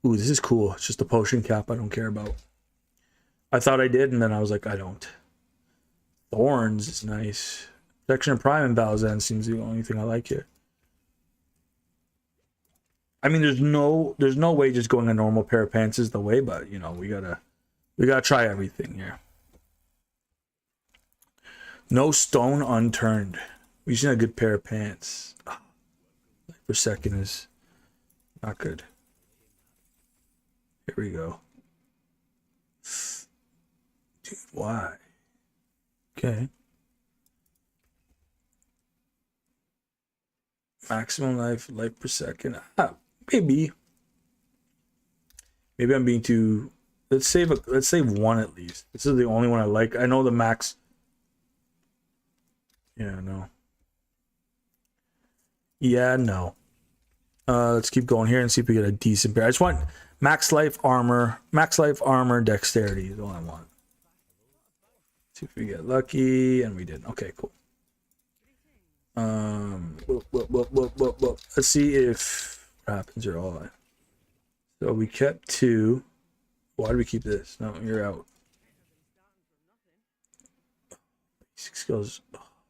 Ooh, this is cool. It's just a potion cap I don't care about. I thought I did, and then I was like, I don't. Thorns is nice. Protection of Prime and Balzan seems the only thing I like here. I mean, there's no way just going a normal pair of pants is the way, but you know, we gotta try everything here. No stone unturned. We just need a good pair of pants. Oh, life per second is not good. Here we go. Dude, why? Okay. Maximum life per second. Maybe I'm being too. Let's save one at least. This is the only one I like. I know the max. Yeah, no. Yeah, no. Let's keep going here and see if we get a decent pair. I just want max life armor, dexterity is all I want. See if we get lucky, and we did. Okay, cool. Let's see if what happens here. All right. So we kept 2. Why do we keep this? No, you're out. 6 skills.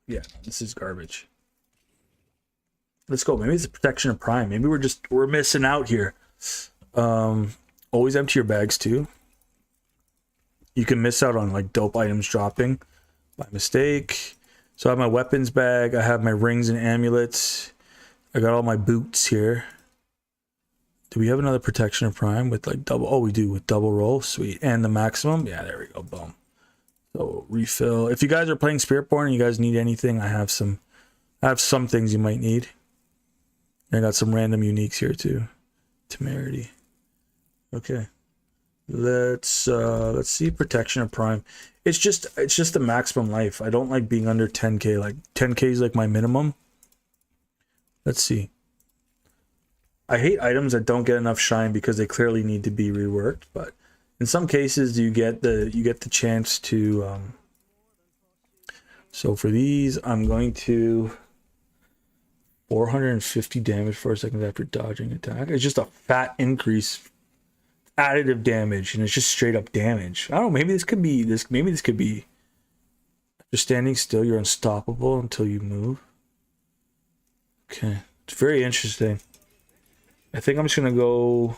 Yeah, this is garbage. Let's go. Maybe it's a protection of prime. Maybe we're missing out here. Always empty your bags too. You can miss out on like dope items dropping by mistake. So I have my weapons bag. I have my rings and amulets. I got all my boots here. Do we have another protection of prime with like double? Oh, we do with double roll. Sweet. And the maximum. Yeah, there we go. Boom. So refill. If you guys are playing Spiritborn and you guys need anything, I have some things you might need. I got some random uniques here too. Temerity. Okay. Let's see protection of prime. It's just the maximum life. I don't like being under 10k. Like 10k is like my minimum. Let's see. I hate items that don't get enough shine because they clearly need to be reworked, but in some cases you get the chance to so for these I'm going to 450 damage 4 seconds after dodging attack. It's just a fat increase, additive damage, and it's just straight up damage. I don't know. Maybe this could be this. Maybe this could be. After standing still, you're unstoppable until you move. Okay, it's very interesting. I think I'm just gonna go.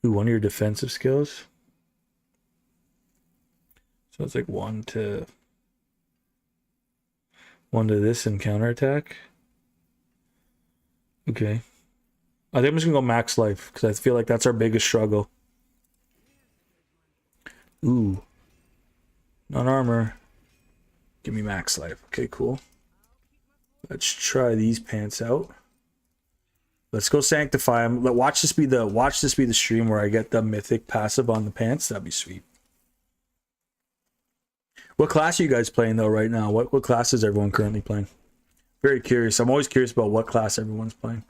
Do one of your defensive skills. So it's like one to this and counterattack. Okay. I think I'm just gonna go max life because I feel like that's our biggest struggle. Ooh. Non-armor. Give me max life. Okay, cool. Let's try these pants out. Let's go sanctify them. Watch this be the stream where I get the mythic passive on the pants. That'd be sweet. What class are you guys playing though right now? What class is everyone currently playing? Very curious. I'm always curious about what class everyone's playing.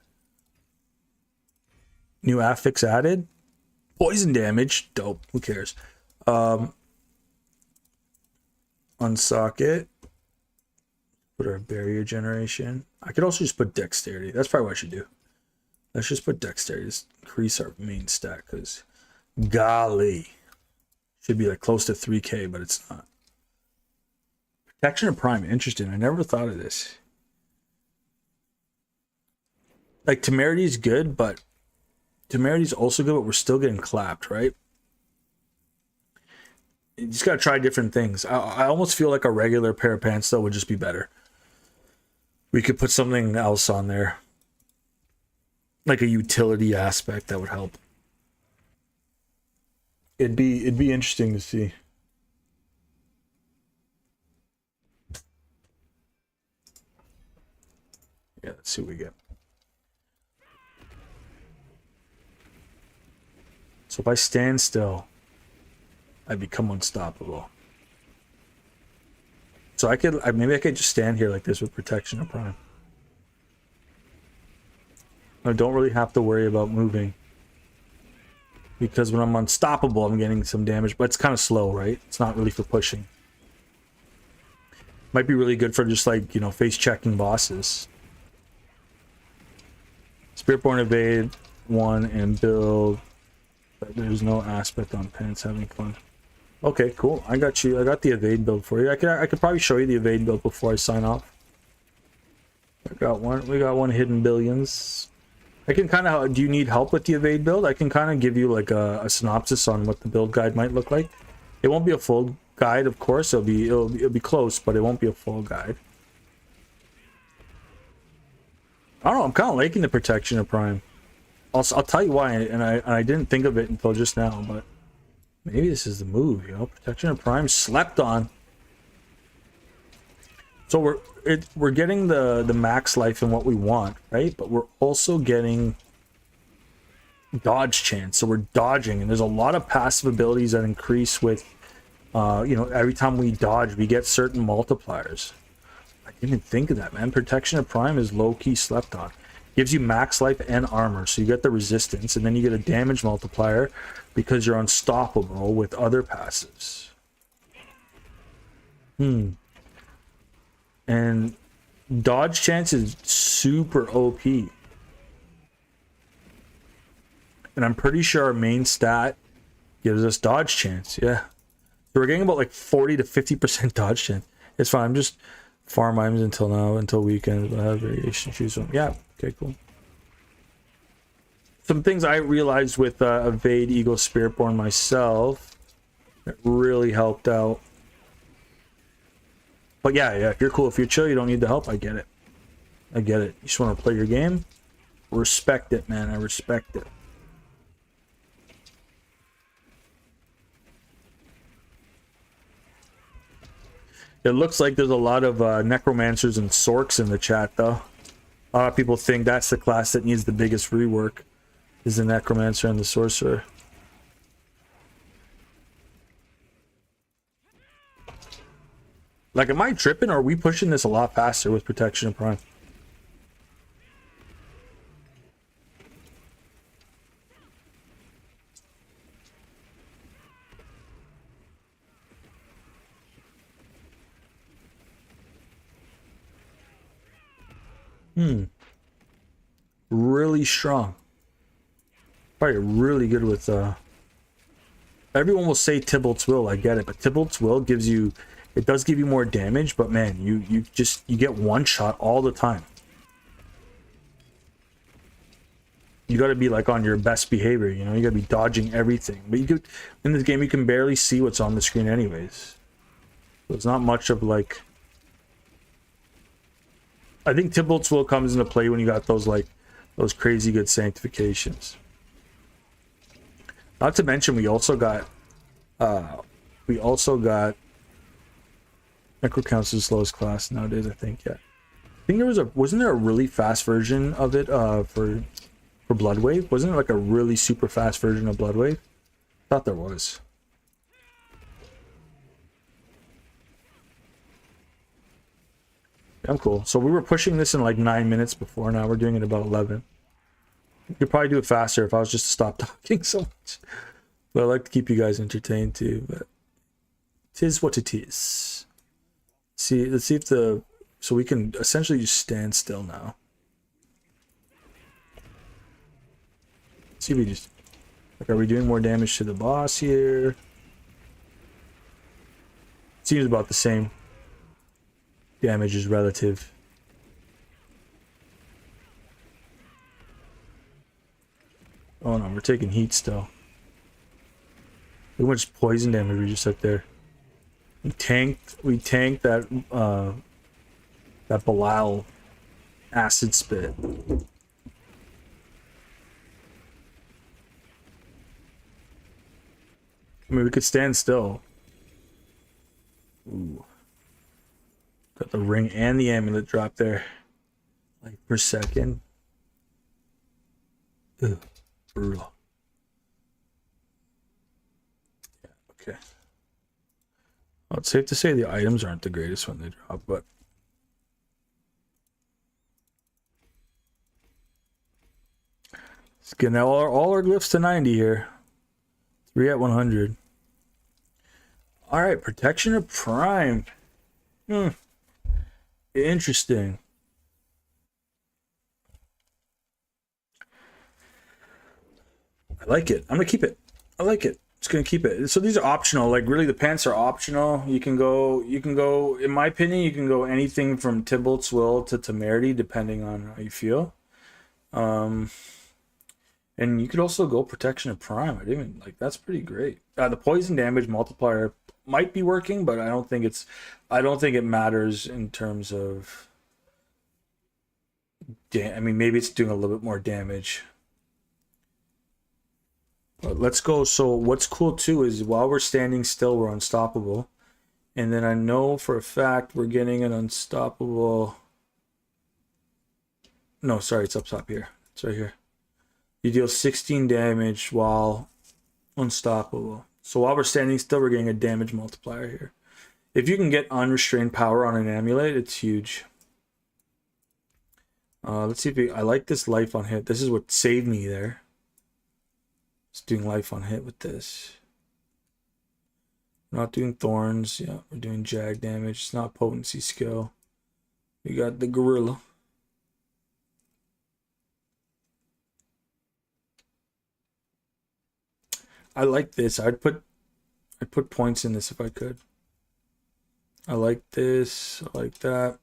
New affix added. Poison damage. Dope. Who cares? Unsocket. Put our barrier generation. I could also just put dexterity. That's probably what I should do. Let's just put dexterity. Just increase our main stat because golly. Should be like close to 3k, but it's not. Protection of Prime. Interesting. I never thought of this. Like temerity is good, but temerity is also good, but we're still getting clapped, right? You just gotta try different things. I almost feel like a regular pair of pants though would just be better. We could put something else on there, like a utility aspect that would help. It'd be interesting to see. Yeah, let's see what we get. So if I stand still, I become unstoppable. So maybe I could just stand here like this with protection of Prime. I don't really have to worry about moving. Because when I'm unstoppable, I'm getting some damage, but it's kind of slow, right? It's not really for pushing. Might be really good for just like, you know, face checking bosses. Spiritborn evade 1 and build. But there's no aspect on pants. Having fun. Okay, cool. I got you. I got the evade build for you. I could probably show you the evade build before I sign off. I got one. We got one hidden billions. I can kind of. Do you need help with the evade build? I can kind of give you like a synopsis on what the build guide might look like. It won't be a full guide, of course. It'll be close, but it won't be a full guide. I don't know. I'm kind of liking the protection of Prime. I'll tell you why, and I didn't think of it until just now, but maybe this is the move, you know. Protection of Prime slept on. So we're getting the max life and what we want, right? But we're also getting dodge chance. So we're dodging, and there's a lot of passive abilities that increase with, you know, every time we dodge, we get certain multipliers. I didn't think of that, man. Protection of Prime is low-key slept on. Gives you max life and armor, so you get the resistance, and then you get a damage multiplier because you're unstoppable with other passives. And dodge chance is super OP. And I'm pretty sure our main stat gives us dodge chance. Yeah. So we're getting about like 40 to 50% dodge chance. It's fine. I'm just farm items until now, until weekend. I have variation choose them. Yeah. Okay, cool. Some things I realized with Evade Eagle Spiritborn myself that really helped out. But yeah, if you're cool, if you're chill, you don't need the help. I get it. I get it. You just want to play your game. Respect it, man. I respect it. It looks like there's a lot of necromancers and sorks in the chat, though. A lot of people think that's the class that needs the biggest rework, is the necromancer and the sorcerer. Like, am I tripping, or are we pushing this a lot faster with Protection of Prime? Really strong. Probably really good with everyone will say Tybalt's Will, I get it, but Tybalt's Will gives you, it does give you more damage, but man, you get one shot all the time. You got to be like on your best behavior, you know, you got to be dodging everything. But you could, in this game you can barely see what's on the screen anyways. So it's not much of like, I think Tybalt's Will comes into play when you got those like those crazy good sanctifications. Not to mention we also got Necro counts as slowest class nowadays, I think. Yeah, I think there was wasn't there a really fast version of it for Bloodwave? Wasn't it like a really super fast version of Bloodwave? Thought there was. I'm cool. So we were pushing this in like 9 minutes before. Now we're doing it about 11. You could probably do it faster if I was just to stop talking so much. But I like to keep you guys entertained too. But tis what it is. See, let's see if the, so we can essentially just stand still now. See if we just, like, are we doing more damage to the boss here? Seems about the same. Damage is relative. Oh no, we're taking heat still. Look how much poison damage we just took there. We tanked that that Belial acid spit. I mean, we could stand still. Ooh. Got the ring and the amulet drop there. Like per second. Ugh. Brutal. Yeah, okay. Well, it's safe to say the items aren't the greatest when they drop, but let's get all our glyphs to 90 here. 3 at 100. All right, protection of prime. Interesting. I like it. I'm gonna keep it. I like it. Just gonna keep it. So these are optional. Like really, the pants are optional. You can go. In my opinion, you can go anything from Tybalt's Will to Temerity, depending on how you feel. And you could also go protection of prime. I didn't even, like, that's pretty great. The poison damage multiplier might be working, but I don't think it matters in terms of. I mean, maybe it's doing a little bit more damage. But let's go. So what's cool too is while we're standing still, we're unstoppable. And then I know for a fact we're getting an unstoppable. No, sorry, it's up top here. It's right here. You deal 16 damage while unstoppable. So while we're standing still, we're getting a damage multiplier here. If you can get unrestrained power on an amulet, it's huge. Let's see if I like this life on hit. This is what saved me there. Just doing life on hit with this. We're not doing thorns. Yeah, we're doing jag damage. It's not potency skill. We got the gorilla. I like this. I'd put points in this if I could. I like this. I like that.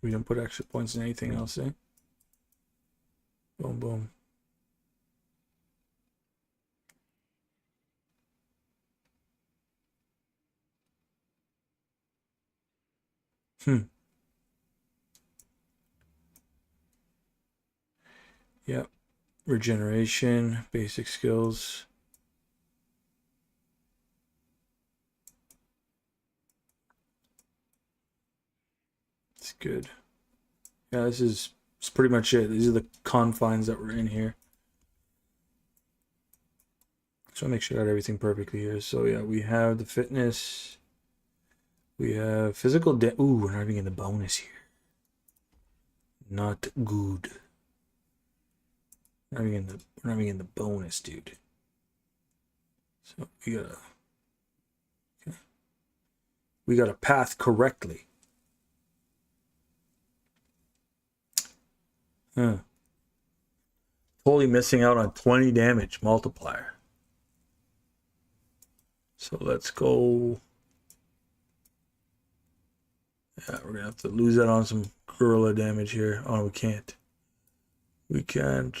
We don't put extra points in anything else, eh? Boom, boom. Yep. Regeneration, basic skills. It's good. Yeah, this is pretty much it. These are the confines that we're in here. So I'll make sure I got everything perfectly here. So yeah, we have the fitness. We have physical ooh, we're not even getting the bonus here. Not good. We're not even getting the bonus, dude. So we gotta path correctly. Huh. Totally missing out on 20 damage multiplier. So let's go. Yeah, we're gonna have to lose that on some gorilla damage here. Oh, we can't. We can't.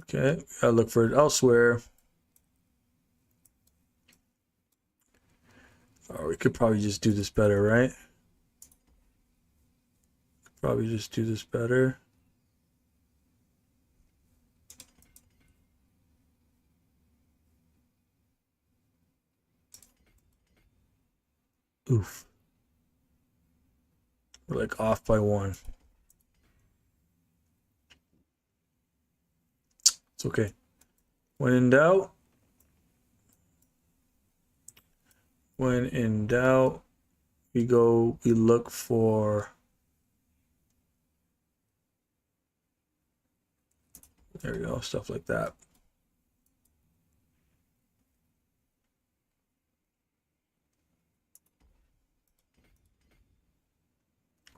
Okay, gotta look for it elsewhere. Or we could probably just do this better, right? Probably just do this better. Oof. We're like off by 1. It's okay. When in doubt, we look for, there we go, stuff like that.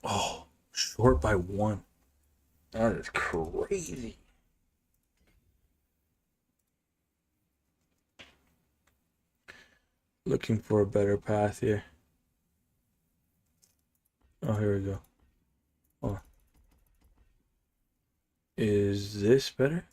Oh, short by 1. That is crazy. Looking for a better path here. Oh, here we go. Oh. Is this better?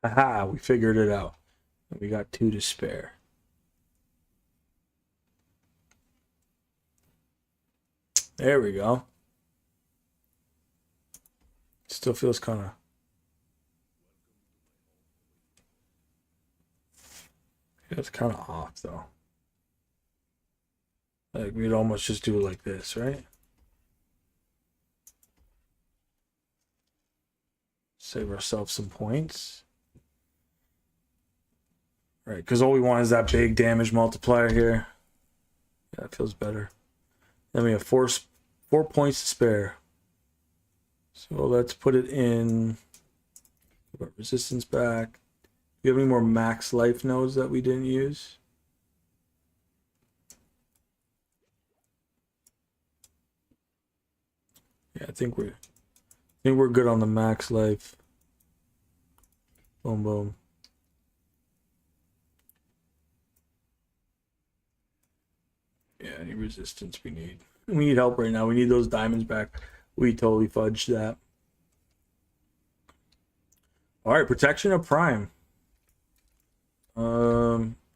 Aha, we figured it out. We got 2 to spare. There we go. Still feels kind of... It's kind of off, though. Like, we'd almost just do it like this, right? Save ourselves some points. Right, because all we want is that big damage multiplier here. Yeah, it feels better. Then we have 4 points to spare. So let's put it in. Put resistance back. Do you have any more max life nodes that we didn't use? Yeah, I think we're good on the max life. Boom, boom. Yeah, any resistance we need. We need help right now. We need those diamonds back. We totally fudged that. All right, protection of prime.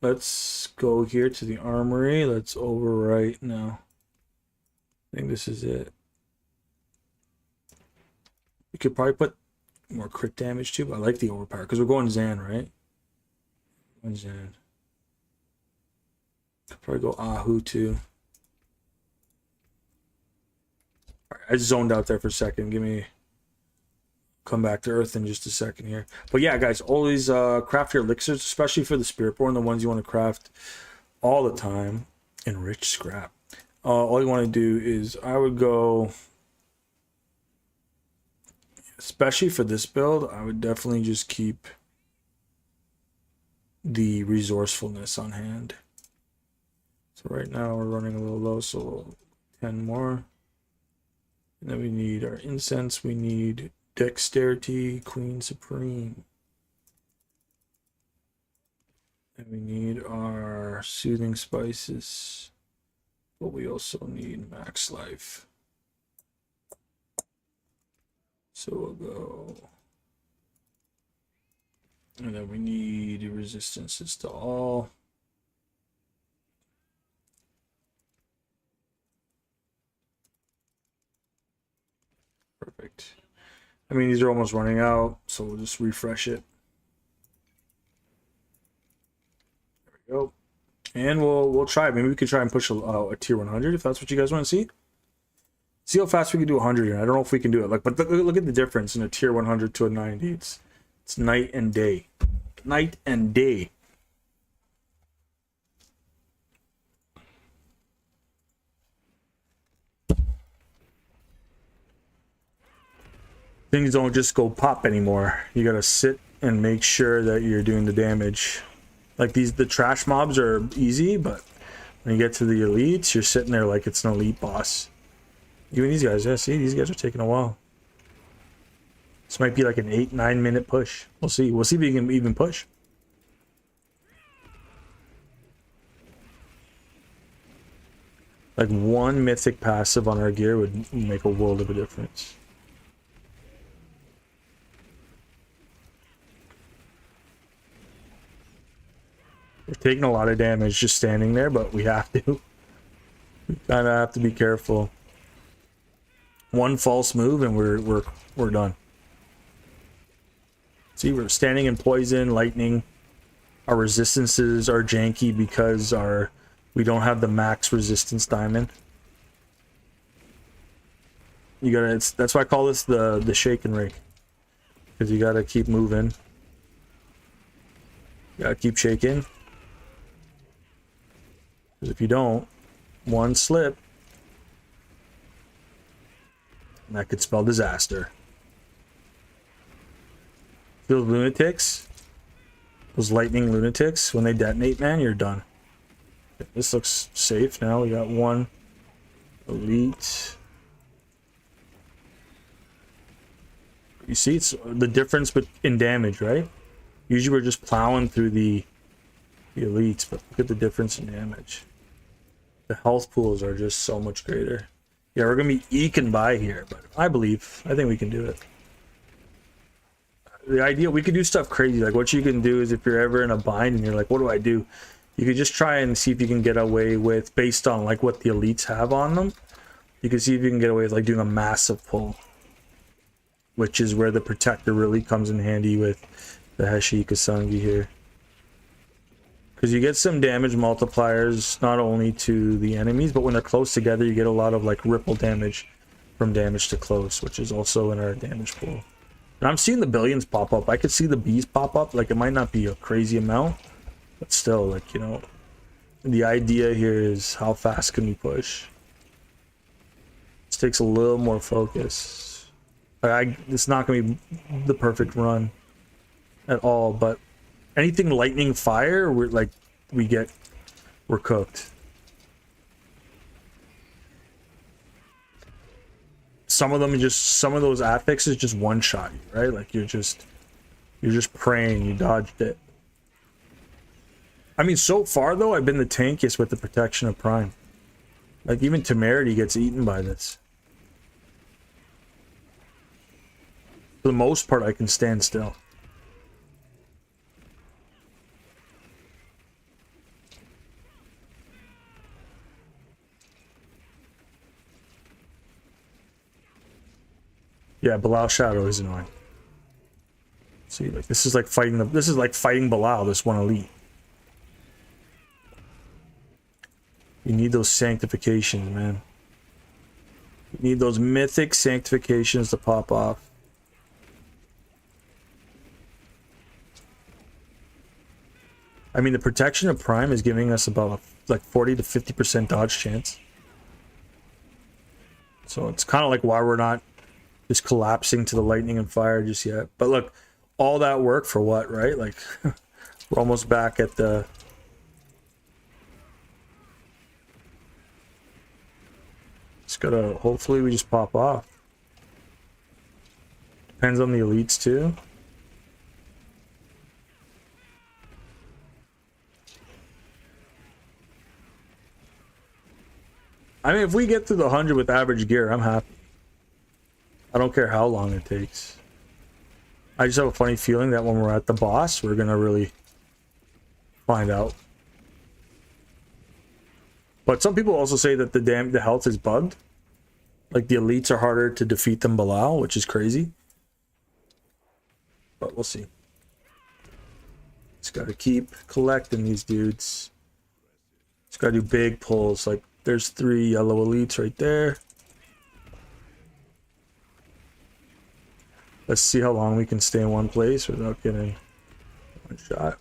Let's go here to the armory. Let's overwrite now. I think this is it. We could probably put more crit damage too, but I like the overpower because we're going Zan, right? Going Zan. Could probably go Ahu too. All right, I zoned out there for a second. Come back to Earth in just a second here. But yeah, guys, always craft your elixirs, especially for the Spiritborn, the ones you want to craft all the time. Enrich scrap. All you want to do is, I would go, especially for this build, I would definitely just keep the resourcefulness on hand. So right now we're running a little low, so 10 more. And then we need our incense, we need dexterity, Queen Supreme. And we need our soothing spices, but we also need max life. So we'll go, and then we need resistances to all. Perfect. I mean, these are almost running out, so we'll just refresh it. There we go. And we'll try. Maybe we could try and push a tier 100 if that's what you guys want to see. See how fast we can do 100 here. I don't know if we can do it. Like, but look at the difference in a tier 100 to a 90. It's night and day. Night and day. Things don't just go pop anymore. You gotta sit and make sure that you're doing the damage. Like the trash mobs are easy, but when you get to the elites, you're sitting there like it's an elite boss. Even these guys, yeah, see, these guys are taking a while. This might be like an 8-9 minute push. We'll see. We'll see if we can even push. Like one mythic passive on our gear would make a world of a difference. We're taking a lot of damage just standing there, but we have to. We kind of have to be careful. One false move and we're done. See, we're standing in poison, lightning. Our resistances are janky because we don't have the max resistance diamond. You gotta. That's why I call this the shake and rake, because you gotta keep moving. You gotta keep shaking. Because if you don't, one slip, and that could spell disaster. Those lunatics, those lightning lunatics, when they detonate, man, you're done. This looks safe now. We got one elite. You see, it's the difference in damage, right? Usually we're just plowing through the elites, but look at the difference in damage. The health pools are just so much greater. Yeah, we're gonna be eking by here, but I think we can do it. The idea, we could do stuff crazy. Like what you can do is if you're ever in a bind and you're like, what do I do? You could just try and see if you can get away with, based on like what the elites have on them, you can see if you can get away with like doing a massive pull, which is where the protector really comes in handy with the Heshi Kasangi here. Because you get some damage multipliers not only to the enemies, but when they're close together, you get a lot of like ripple damage from damage to close, which is also in our damage pool. And I'm seeing the billions pop up. I could see the bees pop up. Like it might not be a crazy amount, but still, like, you know, the idea here is how fast can we push? This takes a little more focus. Like it's not going to be the perfect run at all, but anything lightning fire, we're cooked. Some of those affixes just one shot you, right? Like you're just praying you dodged it. I mean, so far though, I've been the tankiest with the protection of Prime. Like even Temerity gets eaten by this. For the most part, I can stand still. Yeah, Bilal Shadow is annoying. See, like this is like fighting Bilal, this one elite. You need those sanctifications, man. You need those mythic sanctifications to pop off. I mean, the protection of Prime is giving us about like 40 to 50% dodge chance. So it's kind of like why we're not just collapsing to the lightning and fire just yet. But look, all that work for what, right? Like we're almost back at the just gotta, hopefully we just pop off. Depends on the elites too. I mean, if we get through the 100 with average gear, I'm happy. I don't care how long it takes. I just have a funny feeling that when we're at the boss, we're gonna really find out. But some people also say that the health is bugged. Like the elites are harder to defeat than Bilal, which is crazy. But we'll see. Just gotta keep collecting these dudes. Just gotta do big pulls. Like there's 3 yellow elites right there. Let's see how long we can stay in one place without getting one shot.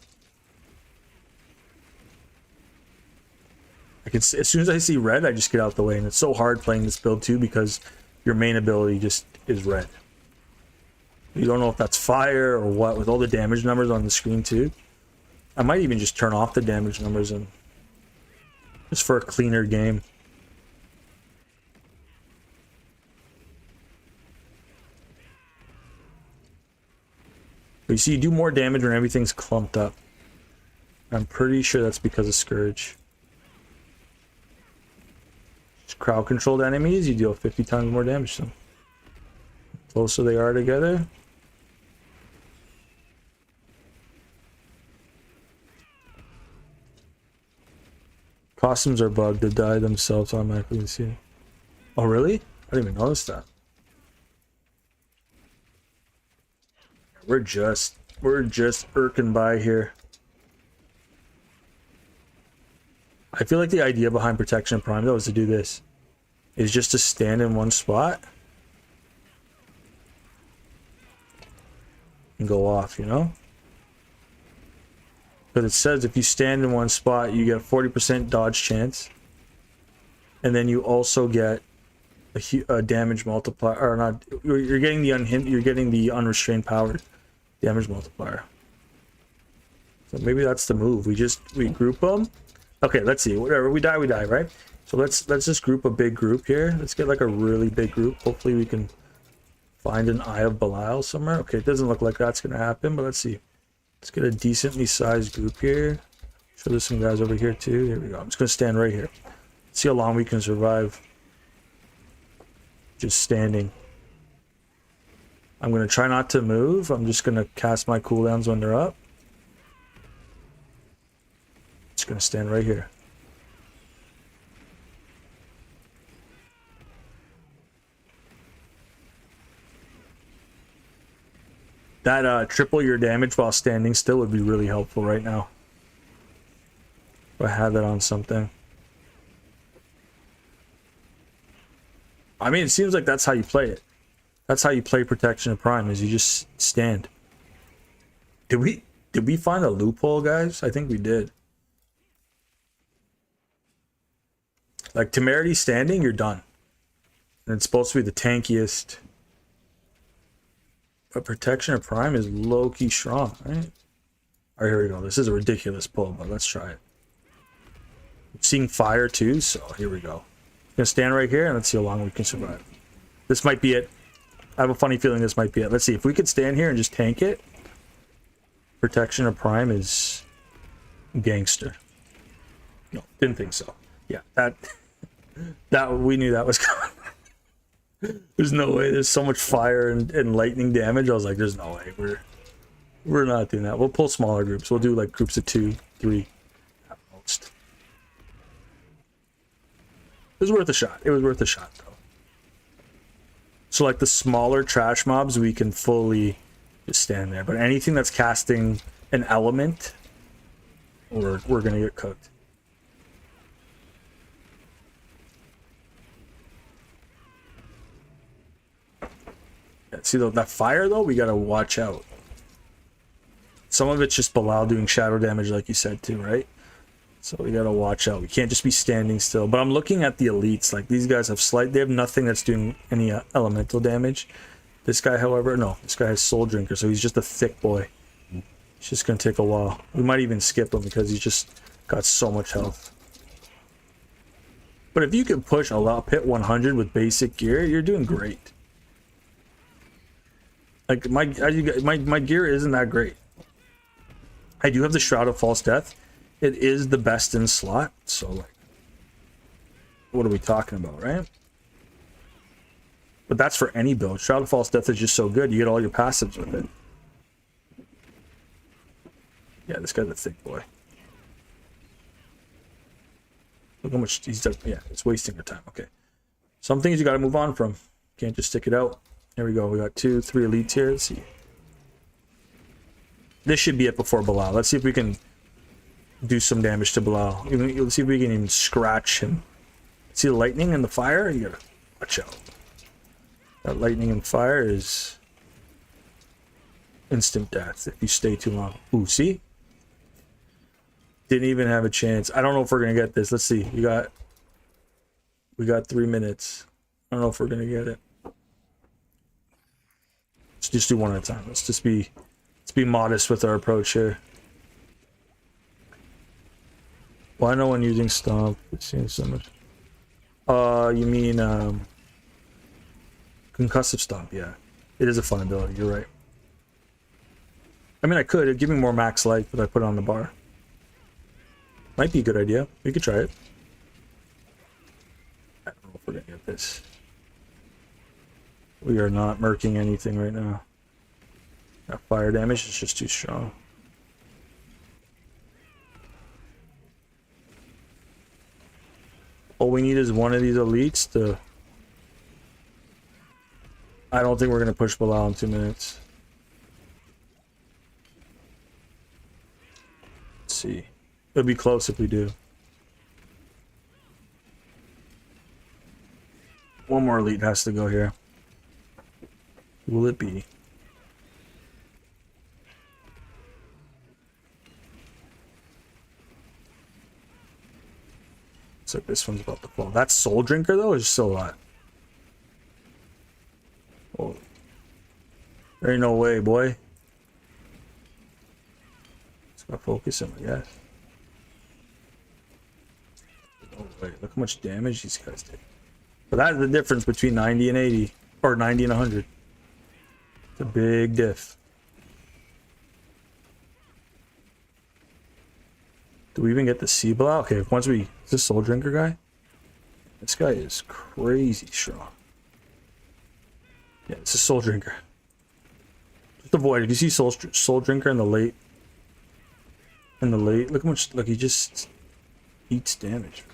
I can see, as soon as I see red, I just get out the way, and it's so hard playing this build too because your main ability just is red. You don't know if that's fire or what with all the damage numbers on the screen too. I might even just turn off the damage numbers and just for a cleaner game. But you see, you do more damage when everything's clumped up. I'm pretty sure that's because of Scourge. Just crowd controlled enemies, you deal 50 times more damage to them. The closer they are together. Costumes are bugged to die themselves automatically. See. Oh really? I didn't even notice that. We're just irking by here. I feel like the idea behind Protection Prime though is to do this. Is just to stand in one spot and go off, you know? But it says if you stand in one spot, you get 40% dodge chance. And then you also get a damage multiplier, or not, you're getting the unrestrained power damage multiplier. So maybe that's the move. We group them. Okay, let's see. Whatever, we die, right? So let's just group a big group here. Let's get like a really big group. Hopefully we can find an Eye of Belial somewhere. Okay, it doesn't look like that's gonna happen, but let's see. Let's get a decently sized group here. Sure, there's some guys over here too. Here we go. I'm just gonna stand right here. See how long we can survive. Just standing. I'm gonna try not to move. I'm just gonna cast my cooldowns when they're up. Just gonna stand right here. That triple your damage while standing still would be really helpful right now. If I had that on something. I mean, it seems like that's how you play it. That's how you play Protection of Prime, is you just stand. Did we find a loophole, guys? I think we did. Like Temerity standing, you're done. And it's supposed to be the tankiest. But Protection of Prime is low-key strong, right? Alright, here we go. This is a ridiculous pull, but let's try it. I'm seeing fire too, so here we go. I'm gonna stand right here and let's see how long we can survive. This might be it. I have a funny feeling this might be it. Let's see if we could stand here and just tank it. Protection of Prime is gangster. No, didn't think so. Yeah, that we knew that was coming. There's no way. There's so much fire and lightning damage. I was like, there's no way. We're not doing that. We'll pull smaller groups. We'll do like groups of 2, 3 at most. It was worth a shot. It was worth a shot though. So like the smaller trash mobs, we can fully just stand there. But anything that's casting an element, we're gonna get cooked. See that fire though, we gotta watch out. Some of it's just Belial doing shadow damage like you said too, right? So we gotta watch out. We can't just be standing still. But I'm looking at the elites. Like these guys have they have nothing that's doing any elemental damage. This guy, however, no, this guy has Soul Drinker, so he's just a thick boy. It's just gonna take a while. We might even skip him because he's just got so much health. But if you can push a pit 100 with basic gear, you're doing great. Like my gear isn't that great. I do have the Shroud of False Death. It is the best in slot. So like, what are we talking about, right? But that's for any build. Shroud of False Death is just so good. You get all your passives with it. Yeah, this guy's a thick boy. Look how much he's done. Yeah, it's wasting your time. Okay. Some things you got to move on from. Can't just stick it out. There we go. We got 2, 3 elites here. Let's see. This should be it before Belial. Let's see if we can do some damage to Bilal. Even, let's see if we can even scratch him. See the lightning and the fire? You gotta watch out. That lightning and fire is instant death if you stay too long. Ooh, see? Didn't even have a chance. I don't know if we're gonna get this. Let's see. We got 3 minutes. I don't know if we're gonna get it. Let's just do one at a time. Let's be modest with our approach here. Why no one using stomp? It seems so much. You mean concussive stomp? Yeah, it is a fun ability. You're right. I mean, I could. It'd give me more max life if I put it on the bar. Might be a good idea. We could try it. I don't know if we're gonna get this. We are not murking anything right now. That fire damage is just too strong. All we need is one of these elites to... I don't think we're gonna push Bilal in 2 minutes. Let's see. It'll be close if we do. One more elite has to go here. Who will it be? Looks like this one's about to fall. That soul drinker though is still alive. Oh, there ain't no way, boy. Just gotta focus him, I guess. Oh wait, look how much damage these guys did. But that's the difference between 90 and 80, or 90 and 100. It's a big diff. Do we even get the sea blow? Okay, once we... Is this soul drinker guy? This guy is crazy strong. Yeah, it's a soul drinker. Just avoid it. If you see soul drinker in the late... look how much... Look, he just eats damage. I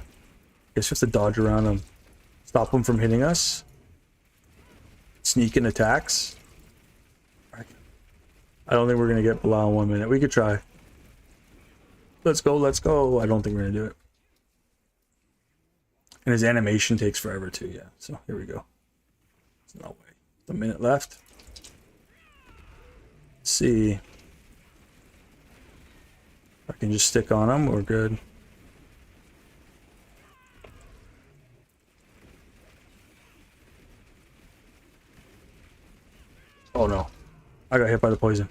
guess we have to dodge around him. Stop him from hitting us. Sneak in attacks. I don't think we're going to get Bilal in 1 minute. We could try. Let's go, let's go. I don't think we're going to do it. And his animation takes forever too, yeah. So here we go. There's no way. A minute left. Let's see. If I can just stick on him, we're good. Oh no. I got hit by the poison.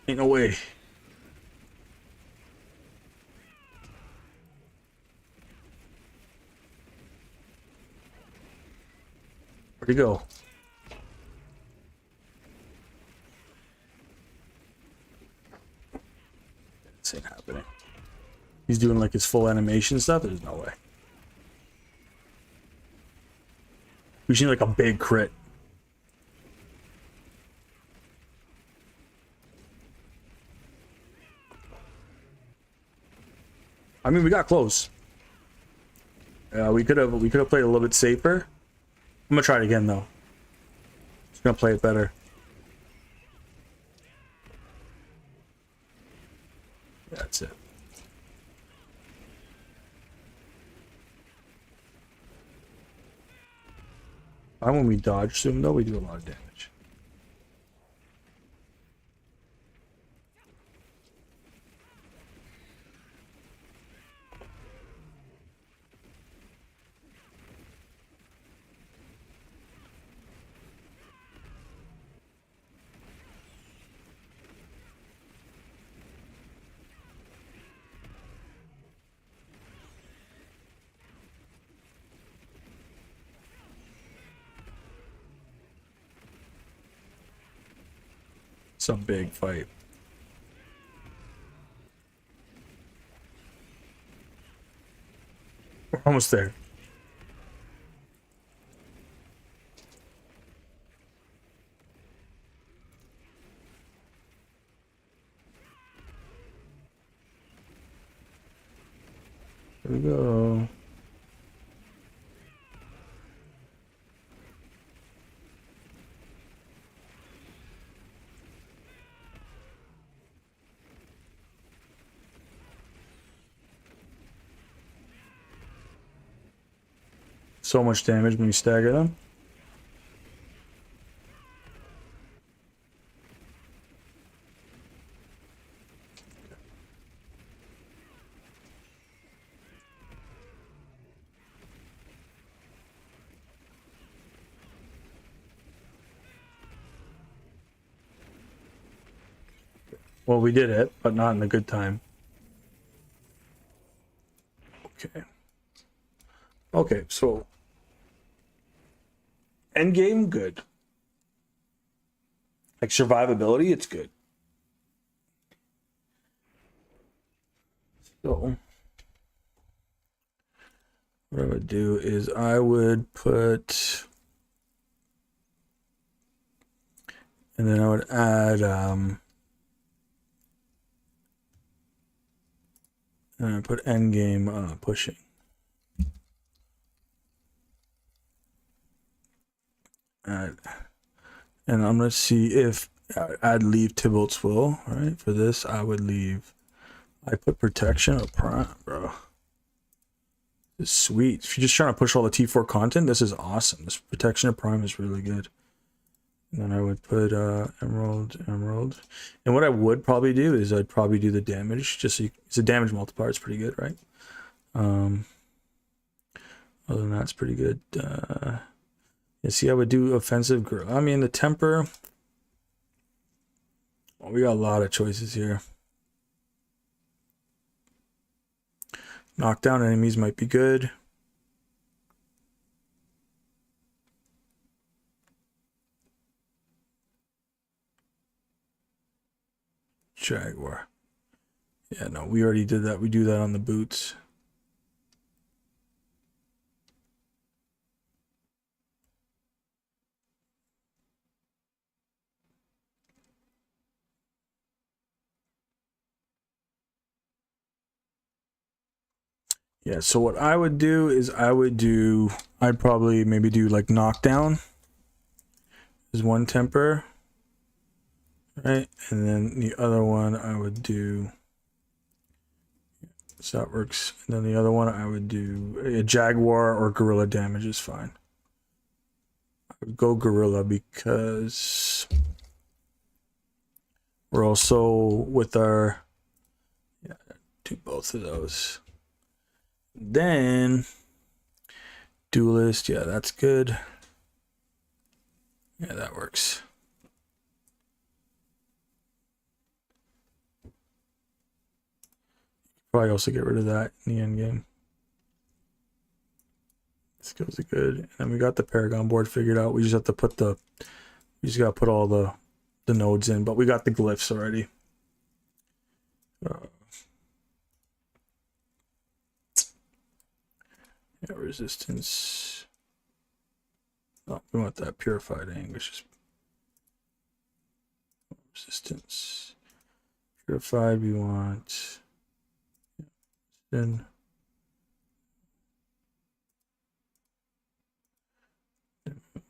Ain't no way. Where'd he go? This ain't happening. He's doing like his full animation stuff? There's no way. We just need like a big crit. I mean, we got close. We could have played a little bit safer. I'm gonna try it again though. Just gonna play it better. Yeah, that's it. When we dodge soon though, we do a lot of damage. Some big fight. We're almost there. Here we go. so much damage when you stagger them. Well, we did it, but not in a good time. Okay. Okay, so endgame, good. Like survivability, it's good. So what I would do is I would put, and then I would add and I put endgame pushing. And I'm gonna see if I'd leave Tybalt's Will, right? For this, I would leave. I put protection of prime, bro. This is sweet. If you're just trying to push all the T4 content, this is awesome. This protection of prime is really good. And then I would put emerald. And what I would probably do is I'd probably do the damage, just so it's a damage multiplier. It's pretty good, right? Other than that, it's pretty good. You see, I would do offensive growth. I mean, the temper. Well, we got a lot of choices here. Knockdown enemies might be good. Jaguar. Yeah, no, we already did that. We do that on the boots. Yeah, so what I would do is I'd probably maybe do like knockdown is one temper, right? And then the other one I would do, so that works. And then the other one I would do a jaguar or gorilla damage is fine. I would go gorilla because we're also with our, yeah, do both of those. Then duelist, yeah, that's good. Yeah, that works. Probably also get rid of that in the end game. Skills are good. And then we got the Paragon board figured out. We just have to put the, we just got to put all the nodes in, but we got the glyphs already. Yeah, resistance. Oh, we want that purified anguish. Resistance. Purified, we want. Then.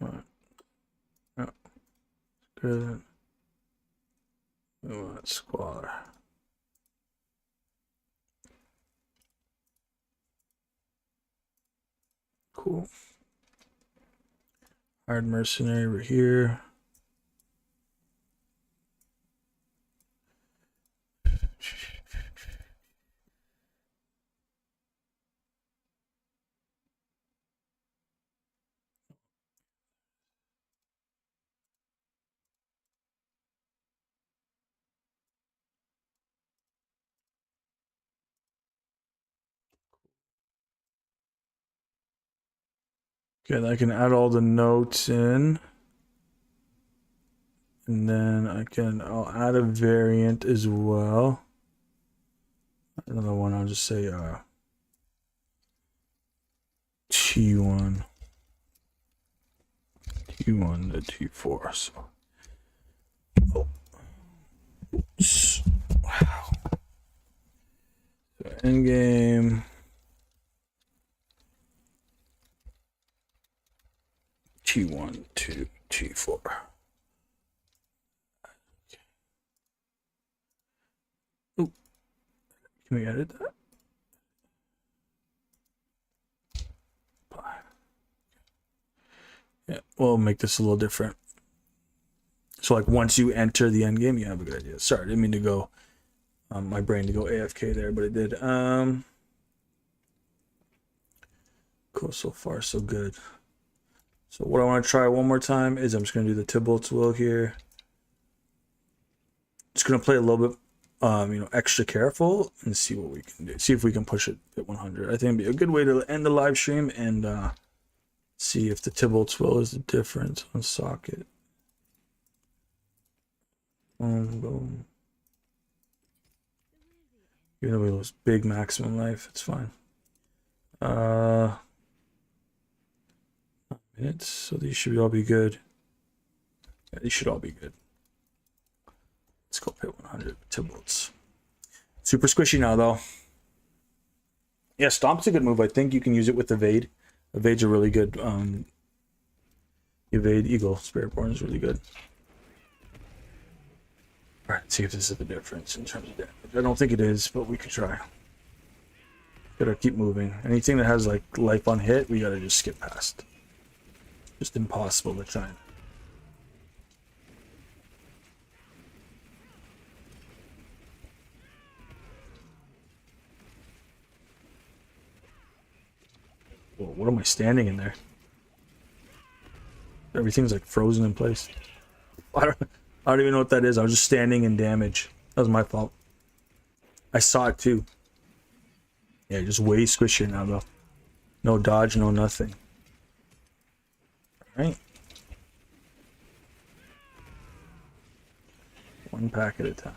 Oh, good. We want squalor. Cool. Hired mercenary over here. Okay, I can add all the notes in. And then I'll add a variant as well. Another one, I'll just say T1 to T4. So, oh. Wow. So endgame. T1 to T4. Ooh. Can we edit that? Yeah, we'll make this a little different. So like once you enter the end game, you have a good idea. Sorry, I didn't mean to go my brain to go AFK there, but it did. Cool, so far so good. So what I want to try one more time is I'm just gonna do the Tybalt's Will here. Just gonna play a little bit extra careful and see what we can do. See if we can push it at 100. I think it'd be a good way to end the live stream and see if the Tybalt's Will is the difference on socket. Boom, boom. Even though we lose big maximum life, it's fine. Minutes, so these should all be good. Yeah, these should all be good. Let's go pit 100 Tybalt's. Super squishy now, though. Yeah, Stomp's a good move. I think you can use it with Evade. Evade's a really good Evade Eagle. Spiritborn is really good. Alright, let's see if this is the difference in terms of damage. I don't think it is, but we could try. Gotta keep moving. Anything that has like life on hit, we gotta just skip past. Just impossible to try. Whoa, what am I standing in there? Everything's like frozen in place. I don't even know what that is. I was just standing in damage. That was my fault. I saw it too. Yeah, just way squishier now though. No dodge, no nothing. Alright. One pack at a time.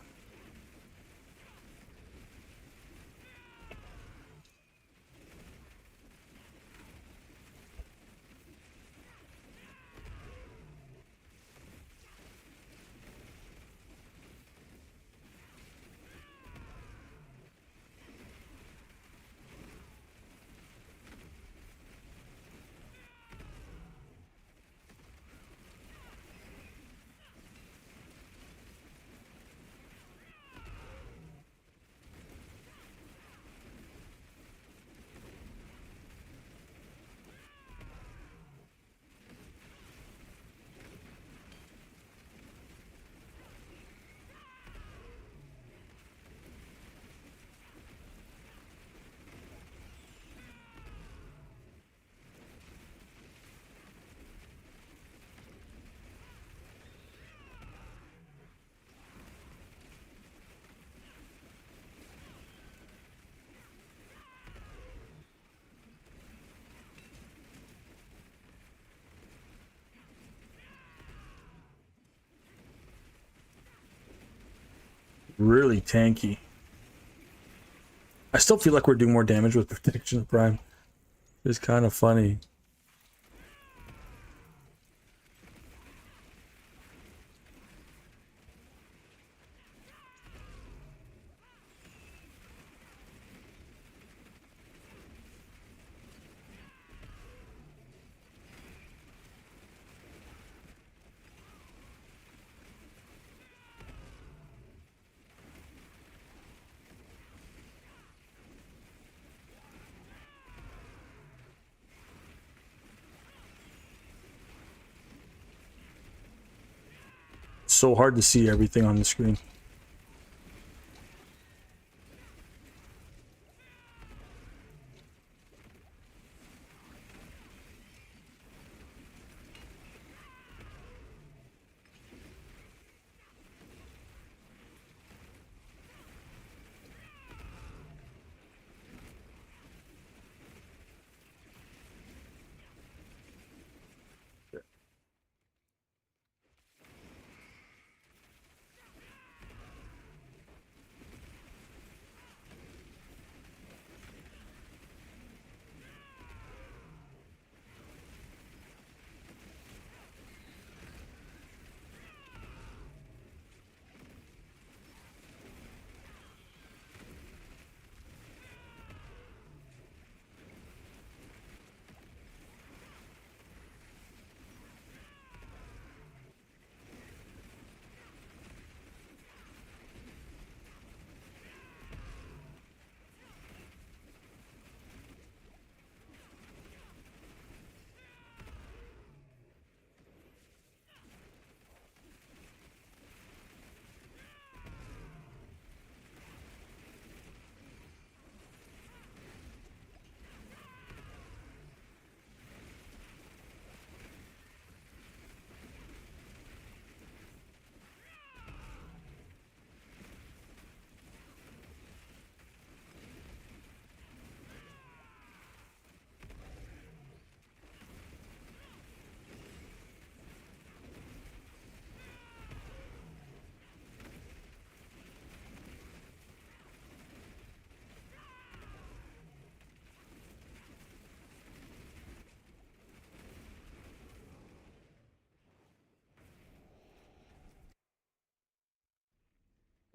Really tanky. I still feel like we're doing more damage with Prediction Prime. It's kind of funny. So hard to see everything on the screen.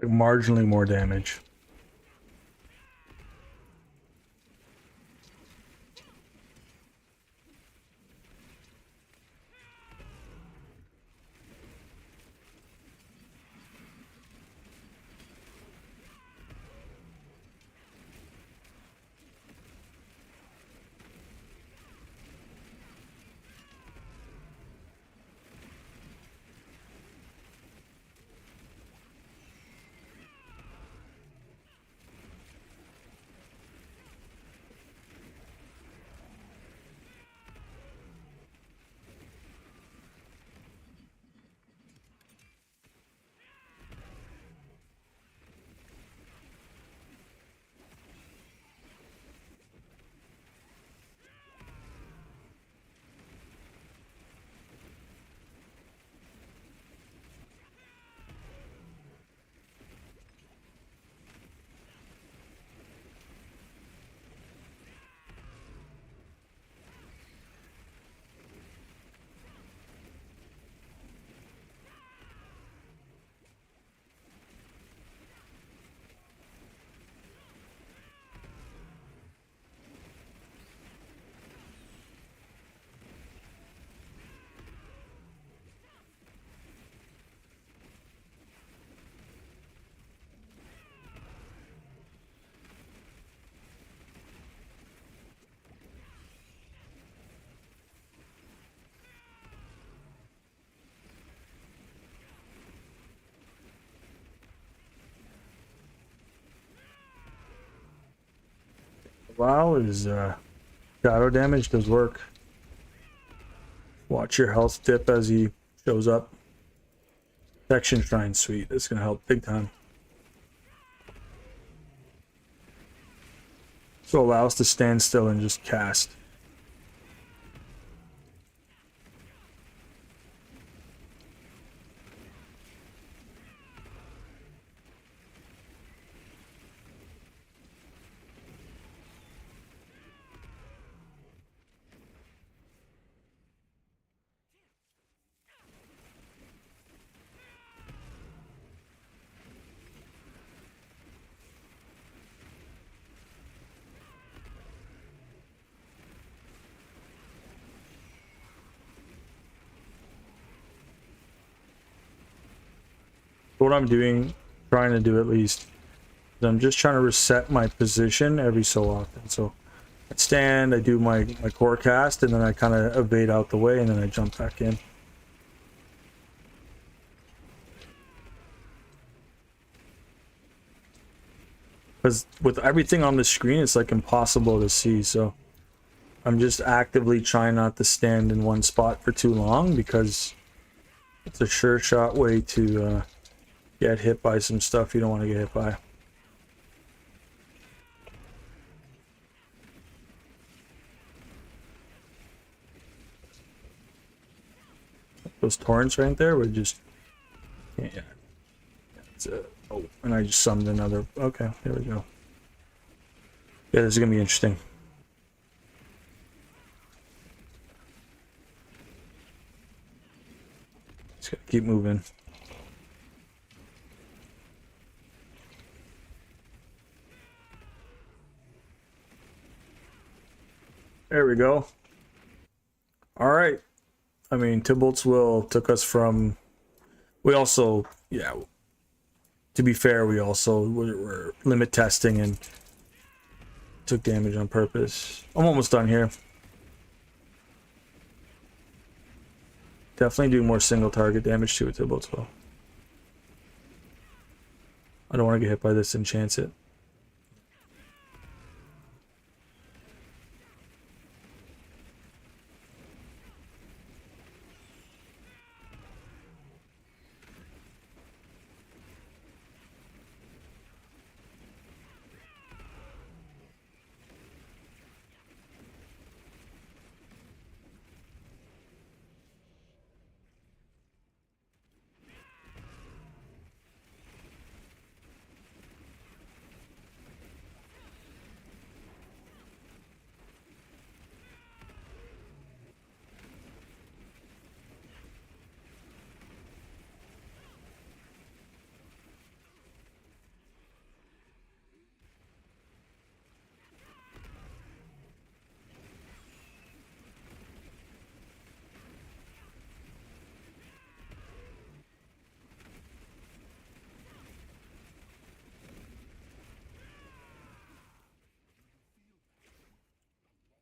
Like marginally more damage. Wow, is shadow damage does work. Watch your health dip as he shows up. Protection Shrine Suite. That's gonna help big time. So allow us to stand still and just cast. What I'm doing, trying to do at least, is I'm just trying to reset my position every so often. So I stand, I do my core cast, and then I kind of evade out the way, and then I jump back in. Because with everything on the screen, it's like impossible to see. So I'm just actively trying not to stand in one spot for too long, because it's a sure shot way to get hit by some stuff you don't want to get hit by. Those torrents right there would just, yeah. It's a, oh, and I just summoned another. Okay, there we go. Yeah, this is gonna be interesting. Just gotta keep moving. There we go. All right. I mean, Tybalt's Will took us from. We also, yeah. To be fair, we also were limit testing and took damage on purpose. I'm almost done here. Definitely do more single target damage to it, Tybalt's Will. I don't want to get hit by this and chance it.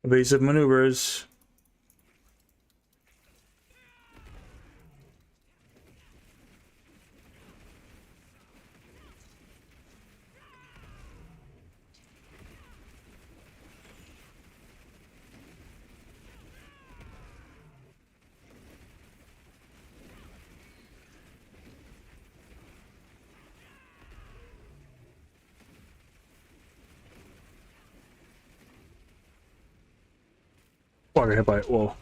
Evasive maneuvers. Oh, I got hit by it. Whoa.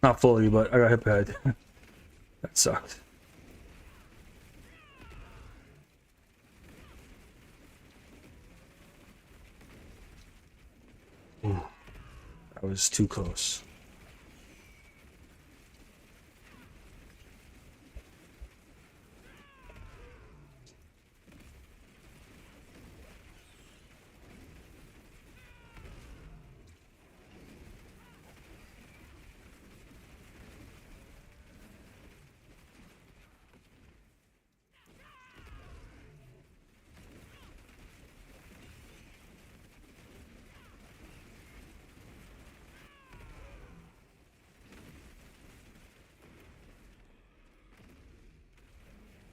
Not fully, but I got hit by it. That sucked. Ooh. That was too close.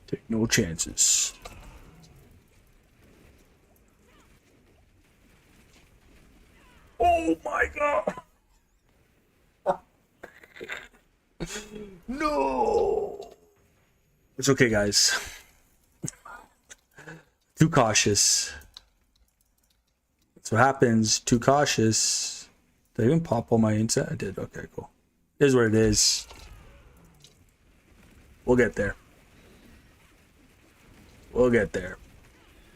Take no chances. Oh my god! No! It's okay, guys. Too cautious. That's what happens. Too cautious. Did I even pop all my inset? I did. Okay, cool. Here's what it is. We'll get there. We'll get there.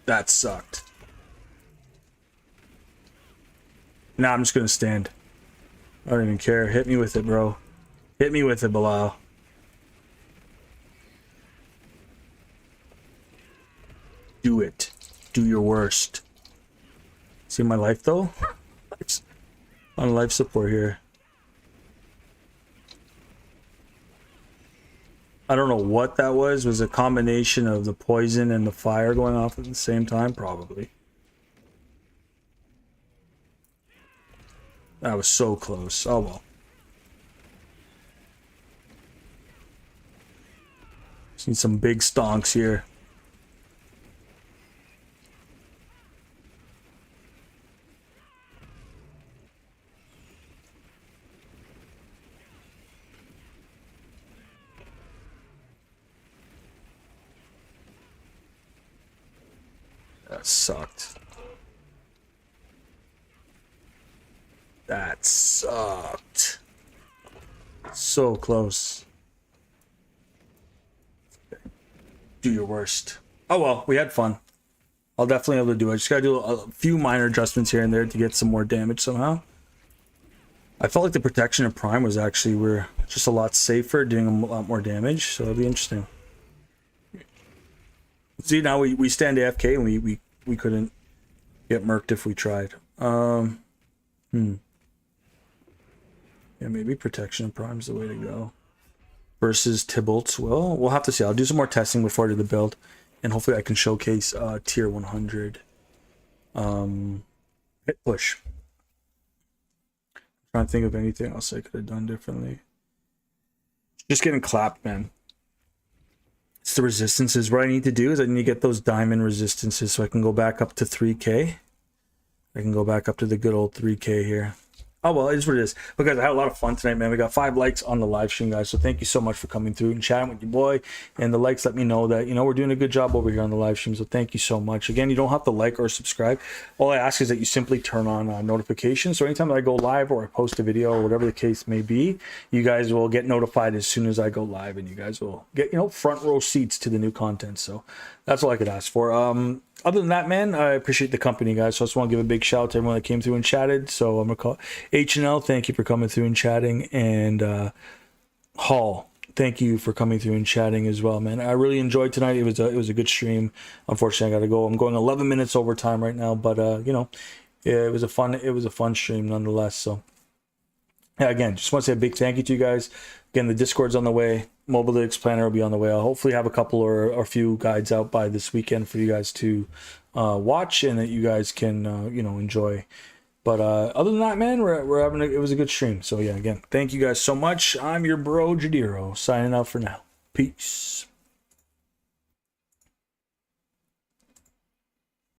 That sucked. Now I'm just gonna stand. I don't even care. Hit me with it, bro. Hit me with it, Bilal. Do it. Do your worst. See my life though? On life support here. I don't know what that was. Was a combination of the poison and the fire going off at the same time? Probably. That was so close. Oh well. Seen some big stonks here. That sucked. That sucked. So close. Do your worst. Oh well, we had fun. I'll definitely be able to do it. I just gotta do a few minor adjustments here and there to get some more damage somehow. I felt like the protection of Prime was actually, we're just a lot safer, doing a lot more damage, so it'll be interesting. See, now we stand AFK and we couldn't get murked if we tried. Yeah, maybe protection of Prime's the way to go. Versus Tybalt's. Well, we'll have to see. I'll do some more testing before I do the build, and hopefully I can showcase tier 100 hit push. I'm trying to think of anything else I could have done differently. Just getting clapped, man. It's the resistances. What I need to do is I need to get those diamond resistances so I can go back up to 3k. I can go back up to the good old 3k here. Oh well, it is what it is. But guys, I had a lot of fun tonight, man. We got 5 likes on the live stream, guys. So thank you so much for coming through and chatting with your boy. And the likes let me know that, you know, we're doing a good job over here on the live stream. So thank you so much. Again, you don't have to like or subscribe. All I ask is that you simply turn on notifications. So anytime that I go live or I post a video or whatever the case may be, you guys will get notified as soon as I go live, and you guys will get, you know, front row seats to the new content. So that's all I could ask for. Other than that, man, I appreciate the company, guys. So I just want to give a big shout out to everyone that came through and chatted. So I'm gonna call H&L, thank you for coming through and chatting, and Hall, thank you for coming through and chatting as well, man. I really enjoyed tonight. It was a good stream. Unfortunately, I got to go. I'm going 11 minutes over time right now, but you know, it was a fun stream nonetheless. So yeah, again, just want to say a big thank you to you guys. Again, the Discord's on the way. Mobile Lytics Planner will be on the way. I'll hopefully have a couple or a few guides out by this weekend for you guys to watch, and that you guys can you know, enjoy. But other than that, man, we're having it was a good stream. So yeah, again, thank you guys so much. I'm your bro Jadiro, signing out for now. Peace.